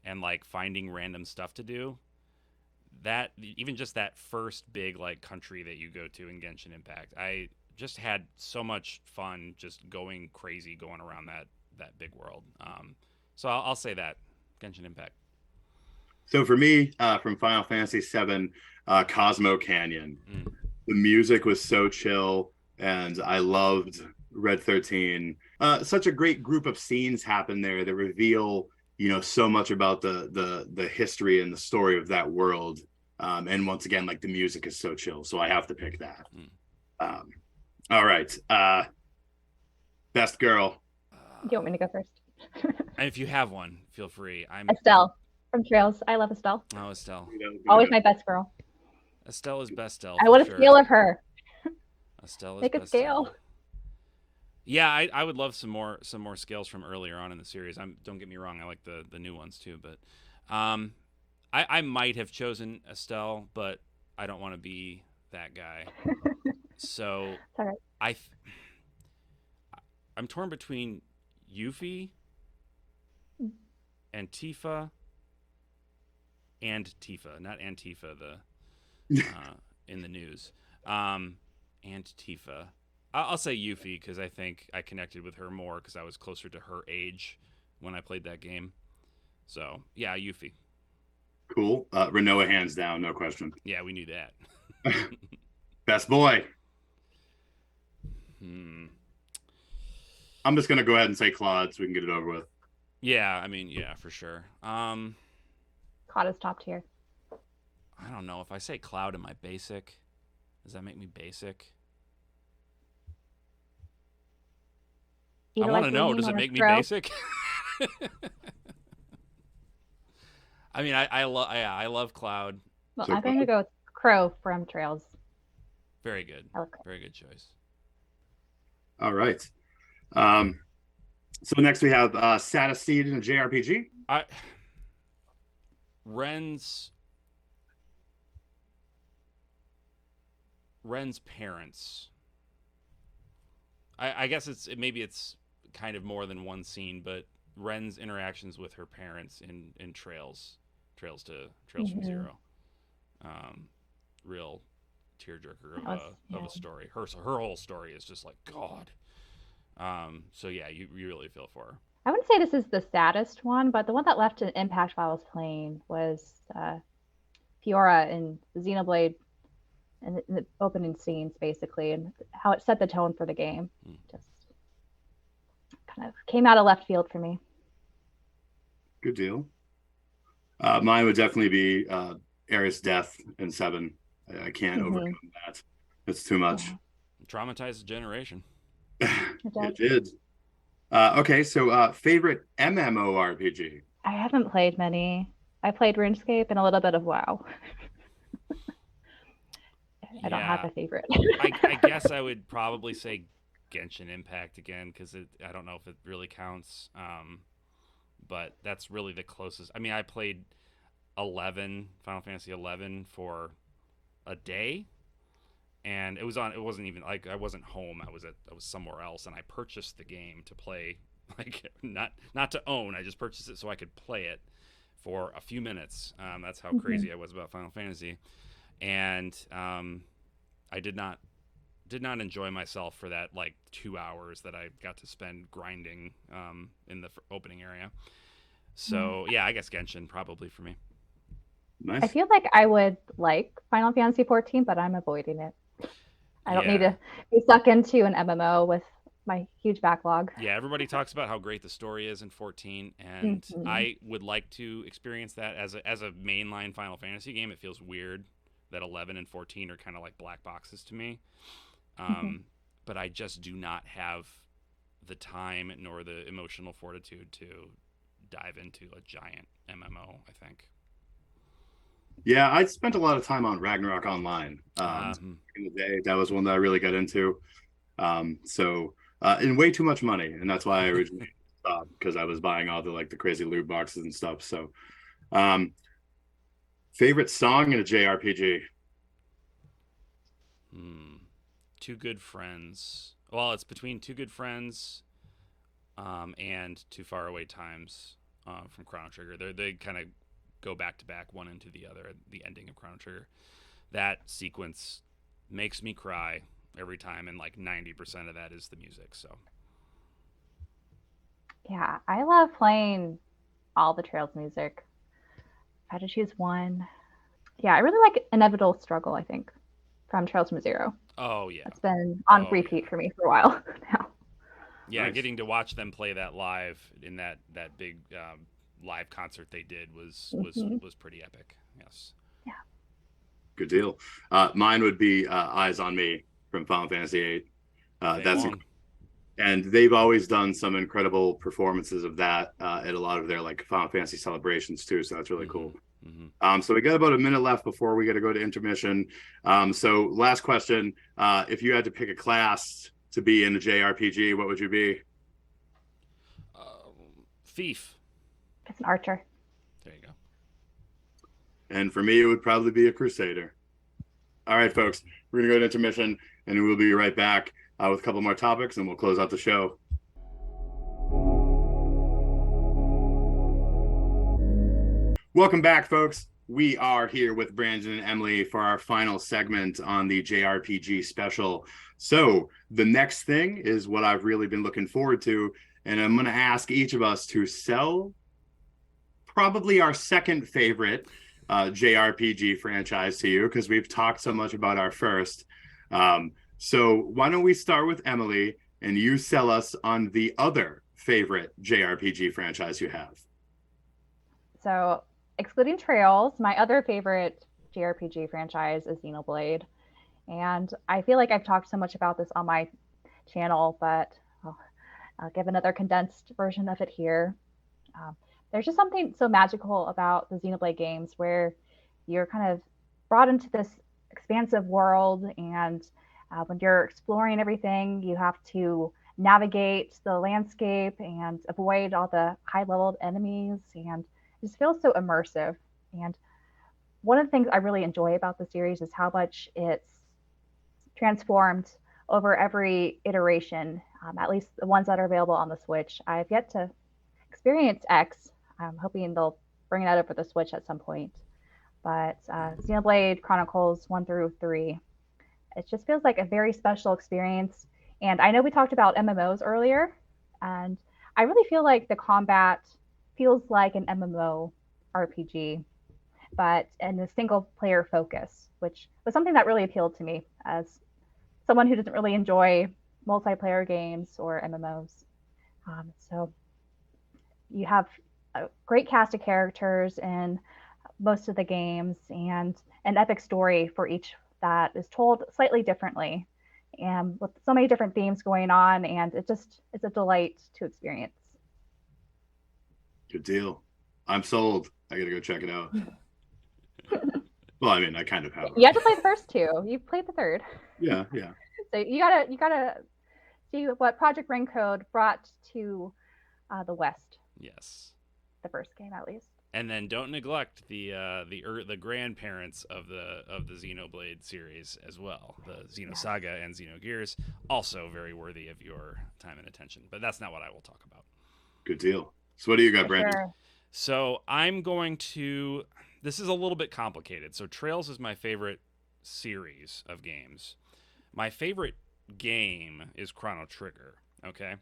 and like finding random stuff to do, that even just that first big like country that you go to in Genshin Impact, I just had so much fun just going crazy going around that big world. So I'll say that Genshin Impact. So for me, from Final Fantasy VII, Cosmo Canyon. The music was so chill, and I loved Red 13. Such a great group of scenes happen there that reveal, so much about the history and the story of that world. And once again, like the music is so chill, so I have to pick that. All right. Best girl. Do you want me to go first? And if you have one, feel free. Estelle from Trails. I love Estelle. Oh, Estelle. Always my best girl. Estelle is best Estelle. I want a scale of her. Estelle is Make a best scale. Estelle. Yeah, I would love some more scales from earlier on in the series. Don't get me wrong, I like the new ones too, but I might have chosen Estelle, but I don't want to be that guy. So It's all right. I'm torn between Yuffie and Tifa, not Antifa, the in the news, and Tifa. I'll say Yuffie because I think I connected with her more because I was closer to her age when I played that game. So yeah, Yuffie. Cool. Renoa, hands down, no question. Yeah, we knew that. Best boy. I'm just gonna go ahead and say Claude so we can get it over with. Yeah, I mean, yeah, for sure. Claude is top tier. I don't know if I say Cloud. Am I basic? Does that make me basic? I want to know. Does it make me basic? I mean, I love Cloud. Well, So I'm going to go with Crow from Trails. Very good. I like Crow. Very good choice. All right. So next we have Saddest Seed in a JRPG. Ren's parents. I guess maybe it's kind of more than one scene, but Ren's interactions with her parents in Trails from Zero, real tearjerker of a story. Her whole story is just like God. So yeah, you really feel for her. I wouldn't say this is the saddest one, but the one that left an impact while I was playing was Fiora in Xenoblade and the opening scenes, basically, and how it set the tone for the game. Just kind of came out of left field for me. Good deal. Mine would definitely be Aerith's death in 7. I can't overcome that. It's too much. Yeah. Traumatized a generation. It did. Okay, so favorite MMORPG? I haven't played many. I played RuneScape and a little bit of WoW. I don't have a favorite. I guess I would probably say Genshin Impact again because I don't know if it really counts. But that's really the closest. I mean, I played Final Fantasy 11 for a day, and it wasn't even like I wasn't home. I was somewhere else, and I purchased the game to play, like not to own. I just purchased it so I could play it for a few minutes. That's how crazy I was about Final Fantasy, and I did not enjoy myself for that like 2 hours that I got to spend grinding in the opening area. So yeah, I guess Genshin probably for me. Nice. I feel like I would like Final Fantasy 14, but I'm avoiding it. I don't need to be stuck into an MMO with my huge backlog. Yeah, everybody talks about how great the story is in 14, and I would like to experience that as a mainline Final Fantasy game. It feels weird that 11 and 14 are kind of like black boxes to me. But I just do not have the time nor the emotional fortitude to dive into a giant MMO, I think. Yeah, I spent a lot of time on Ragnarok Online in the day. That was one that I really got into. And way too much money, and that's why I originally stopped, because I was buying all the crazy loot boxes and stuff. So, favorite song in a JRPG? Two Good Friends. Well, it's between Two Good Friends and Two Faraway Times from Chrono Trigger. They kind of go back to back, one into the other at the ending of Chrono Trigger. That sequence makes me cry every time, and like 90% of that is the music. So yeah, I love playing all the Trails music. If I had to choose one, yeah, I really like Inevitable Struggle, I think, from Trails from Zero. Oh yeah, it's been on repeat for me for a while now. Yeah, Nice. Getting to watch them play that live in that big live concert they did was pretty epic. Yes. Yeah. Good deal. Mine would be Eyes on Me from Final Fantasy VIII. That's on. And they've always done some incredible performances of that at a lot of their like Final Fantasy celebrations too. So that's really cool. So we got about a minute left before we got to go to intermission. So last question: if you had to pick a class to be in a JRPG, what would you be? Thief. It's an archer. There you go. And for me, it would probably be a Crusader. All right, folks, we're gonna go to intermission, and we'll be right back with a couple more topics, and we'll close out the show. Welcome back, folks. We are here with Branden and Emily for our final segment on the JRPG special. So the next thing is what I've really been looking forward to, and I'm going to ask each of us to sell probably our second favorite JRPG franchise to you, because we've talked so much about our first. So why don't we start with Emily, and you sell us on the other favorite JRPG franchise you have. So, excluding Trails, my other favorite JRPG franchise is Xenoblade. And I feel like I've talked so much about this on my channel, but I'll give another condensed version of it here. There's just something so magical about the Xenoblade games where you're kind of brought into this expansive world, and when you're exploring everything, you have to navigate the landscape and avoid all the high-leveled enemies, and it just feels so immersive. And one of the things I really enjoy about the series is how much it's transformed over every iteration, at least the ones that are available on the Switch. I've yet to experience X. I'm hoping they'll bring that up for the Switch at some point. But Xenoblade Chronicles 1 through 3, it just feels like a very special experience. And I know we talked about MMOs earlier, and I really feel like the combat feels like an MMO RPG, but in a single player focus, which was something that really appealed to me as someone who doesn't really enjoy multiplayer games or MMOs. So you have a great cast of characters in most of the games, and an epic story for each that is told slightly differently, and with so many different themes going on, and it's a delight to experience. Good deal. I'm sold. I gotta go check it out. Well, I mean, I kind of have. You have to play the first two. You've played the third. Yeah. So you gotta see what Project Rain Code brought to the West. Yes. The first game, at least. And then don't neglect the grandparents of the Xenoblade series as well. The Xenosaga and Xenogears, also very worthy of your time and attention. But that's not what I will talk about. Good deal. So what do you got, Branden? Sure. So I'm going to... This is a little bit complicated. So Trails is my favorite series of games. My favorite game is Chrono Trigger, okay?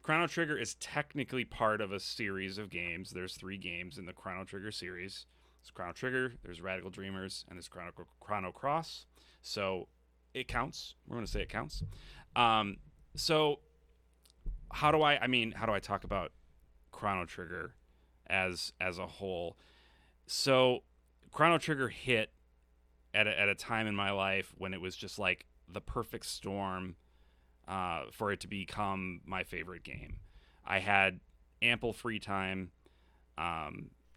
Chrono Trigger is technically part of a series of games. There's 3 games in the Chrono Trigger series. There's Chrono Trigger, there's Radical Dreamers, and there's Chrono Cross. So it counts. We're going to say it counts. So how do I talk about Chrono Trigger as a whole? So Chrono Trigger hit at a time in my life when it was just like the perfect storm for it to become my favorite game. I had ample free time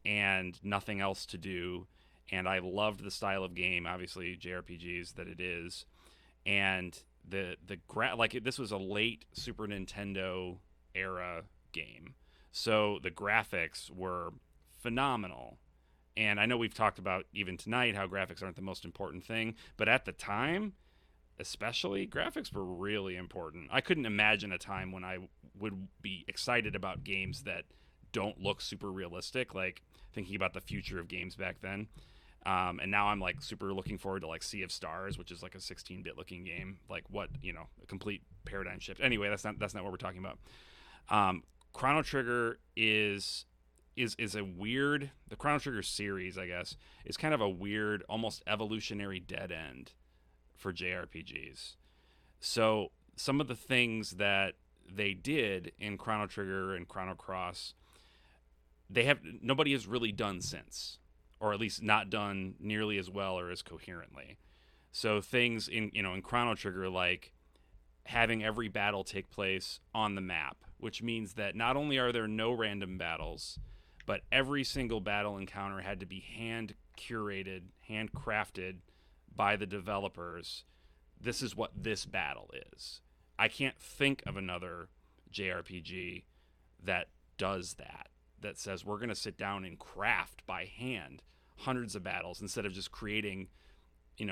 and nothing else to do, and I loved the style of game, obviously JRPGs that it is, and this was a late Super Nintendo era game, so the graphics were phenomenal. And I know we've talked about even tonight how graphics aren't the most important thing, but at the time, especially, graphics were really important. I couldn't imagine a time when I would be excited about games that don't look super realistic, like thinking about the future of games back then. And now I'm like super looking forward to like Sea of Stars, which is like a 16-bit looking game. Like what, a complete paradigm shift. Anyway, that's not what we're talking about. Chrono Trigger is a weird, the Chrono Trigger series, I guess, is kind of a weird, almost evolutionary dead end for JRPGs. So some of the things that they did in Chrono Trigger and Chrono Cross nobody has really done since, or at least not done nearly as well or as coherently. So things in Chrono Trigger, like having every battle take place on the map, which means that not only are there no random battles, but every single battle encounter had to be hand curated, handcrafted by the developers. This is what this battle is. I can't think of another JRPG that does that says we're going to sit down and craft by hand hundreds of battles instead of just creating 6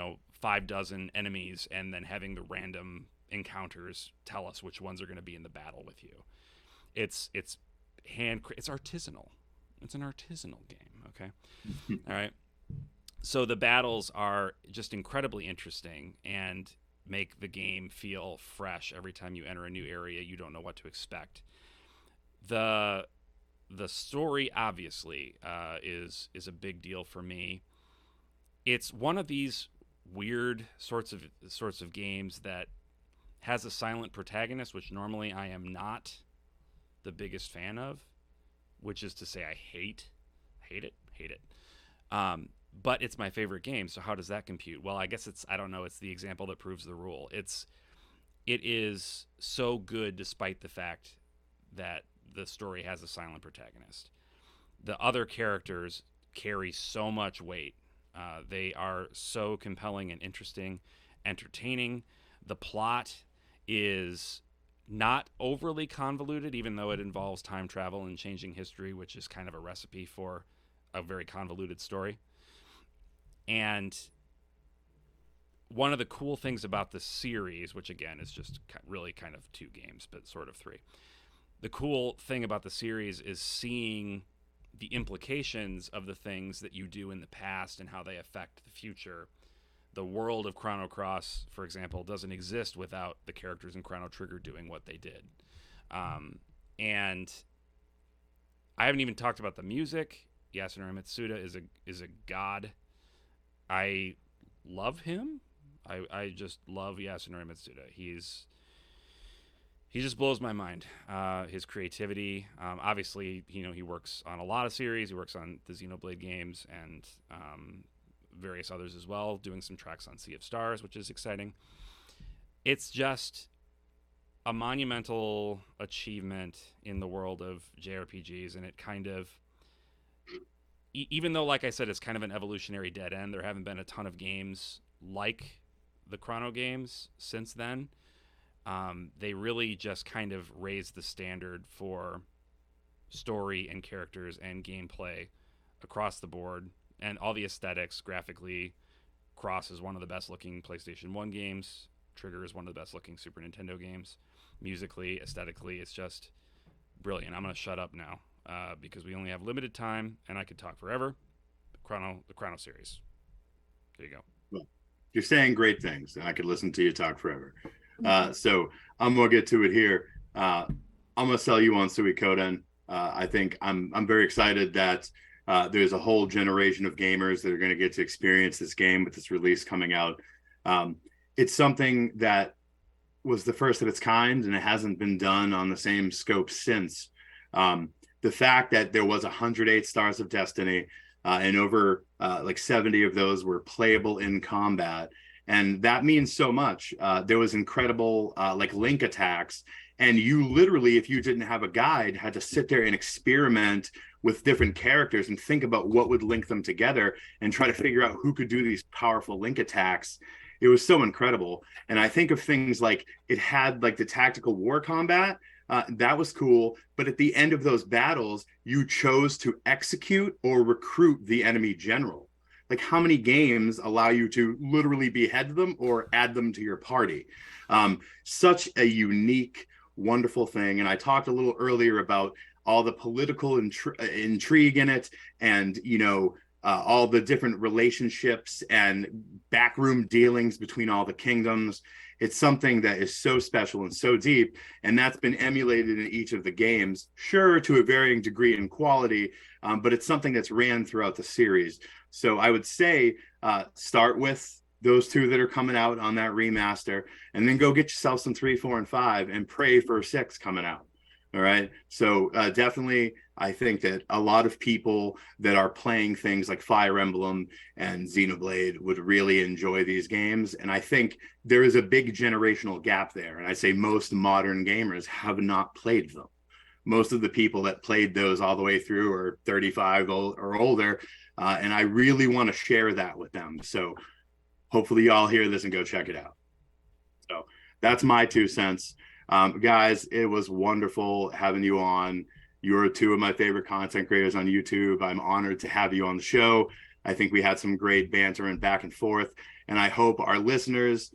enemies and then having the random encounters tell us which ones are going to be in the battle with you. It's artisanal. It's an artisanal game. Okay. All right. So the battles are just incredibly interesting and make the game feel fresh every time you enter a new area. You don't know what to expect. The story obviously is a big deal for me. It's one of these weird sorts of games that has a silent protagonist, which normally I am not the biggest fan of, which is to say I hate it. But it's my favorite game, so how does that compute? Well, I guess it's the example that proves the rule. It is so good despite the fact that the story has a silent protagonist. The other characters carry so much weight. They are so compelling and interesting, entertaining. The plot is not overly convoluted, even though it involves time travel and changing history, which is kind of a recipe for a very convoluted story. And one of the cool things about the series, which again is just really kind of 2 games, but sort of 3. The cool thing about the series is seeing the implications of the things that you do in the past and how they affect the future. The world of Chrono Cross, for example, doesn't exist without the characters in Chrono Trigger doing what they did. And I haven't even talked about the music. Yasunori Mitsuda is a god. I love him. I just love Yasunori Mitsuda. He just blows my mind. His creativity. Obviously, he works on a lot of series. He works on the Xenoblade games and various others as well, doing some tracks on Sea of Stars, which is exciting. It's just a monumental achievement in the world of JRPGs, and it kind of, even though, like I said, it's kind of an evolutionary dead end, there haven't been a ton of games like the Chrono games since then. They really just kind of raised the standard for story and characters and gameplay across the board, and all the aesthetics. Graphically, Cross is one of the best looking PlayStation 1 games. Trigger is one of the best looking Super Nintendo games. Musically, aesthetically, it's just brilliant. I'm going to shut up now because we only have limited time and I could talk forever. The Chrono series. There you go. Well, you're saying great things and I could listen to you talk forever. So I'm going to get to it here. I'm going to sell you on Suikoden. I think I'm very excited that there's a whole generation of gamers that are going to get to experience this game with this release coming out. It's something that was the first of its kind, and it hasn't been done on the same scope since. The fact that there was 108 Stars of Destiny, and over 70 of those were playable in combat. And that means so much. There was incredible link attacks. And you literally, if you didn't have a guide, had to sit there and experiment with different characters and think about what would link them together and try to figure out who could do these powerful link attacks. It was so incredible. And I think of things like it had the tactical war combat. That was cool. But at the end of those battles, you chose to execute or recruit the enemy general. How many games allow you to literally behead them or add them to your party? Such a unique, wonderful thing. And I talked a little earlier about all the political intrigue in it, and all the different relationships and backroom dealings between all the kingdoms. It's something that is so special and so deep, and that's been emulated in each of the games, sure, to a varying degree in quality, but it's something that's ran throughout the series. So I would say start with those 2 that are coming out on that remaster, and then go get yourself some 3, 4, and 5 and pray for 6 coming out. All right. So definitely I think that a lot of people that are playing things like Fire Emblem and Xenoblade would really enjoy these games. And I think there is a big generational gap there. And I say most modern gamers have not played them. Most of the people that played those all the way through are 35 or older. And I really want to share that with them. So hopefully y'all hear this and go check it out. So that's my 2 cents. Guys, it was wonderful having you on. You're 2 of my favorite content creators on YouTube. I'm honored to have you on the show. I think we had some great banter and back and forth. And I hope our listeners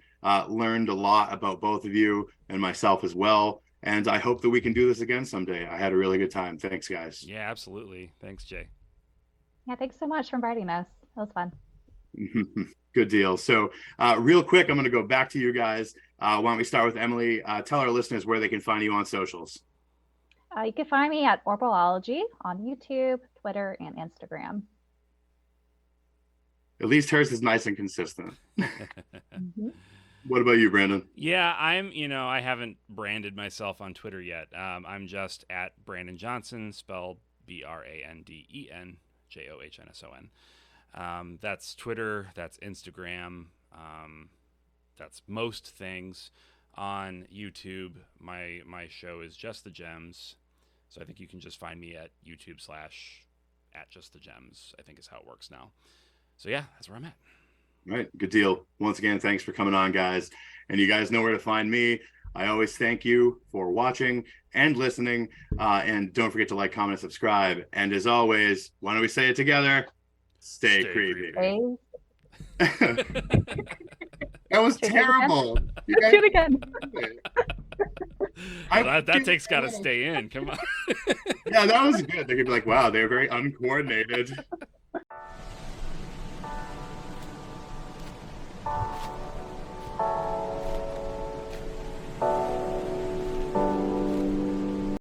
learned a lot about both of you and myself as well. And I hope that we can do this again someday. I had a really good time. Thanks, guys. Yeah, absolutely. Thanks, Jay. Yeah, thanks so much for inviting us. That was fun. Good deal. So real quick, I'm going to go back to you guys. Why don't we start with Emily? Tell our listeners where they can find you on socials. You can find me at Orbalology on YouTube, Twitter, and Instagram. At least hers is nice and consistent. Mm-hmm. What about you, Branden? Yeah, I haven't branded myself on Twitter yet. I'm just at Branden Johnson, spelled BrandenJohnson. That's Twitter, that's Instagram, that's most things. On YouTube, my show is Just the Gems, so I think you can just find me at YouTube/@JustTheGems, I think is how it works now. So yeah, that's where I'm at. All right, good deal. Once again, thanks for coming on, guys. And you guys know where to find me. I always thank you for watching and listening. And don't forget to like, comment, and subscribe. And as always, why don't we say it together? Stay creepy. That was terrible. You guys- Do it again. That take's got to stay in. Come on. Yeah, that was good. They could be like, wow, they're very uncoordinated.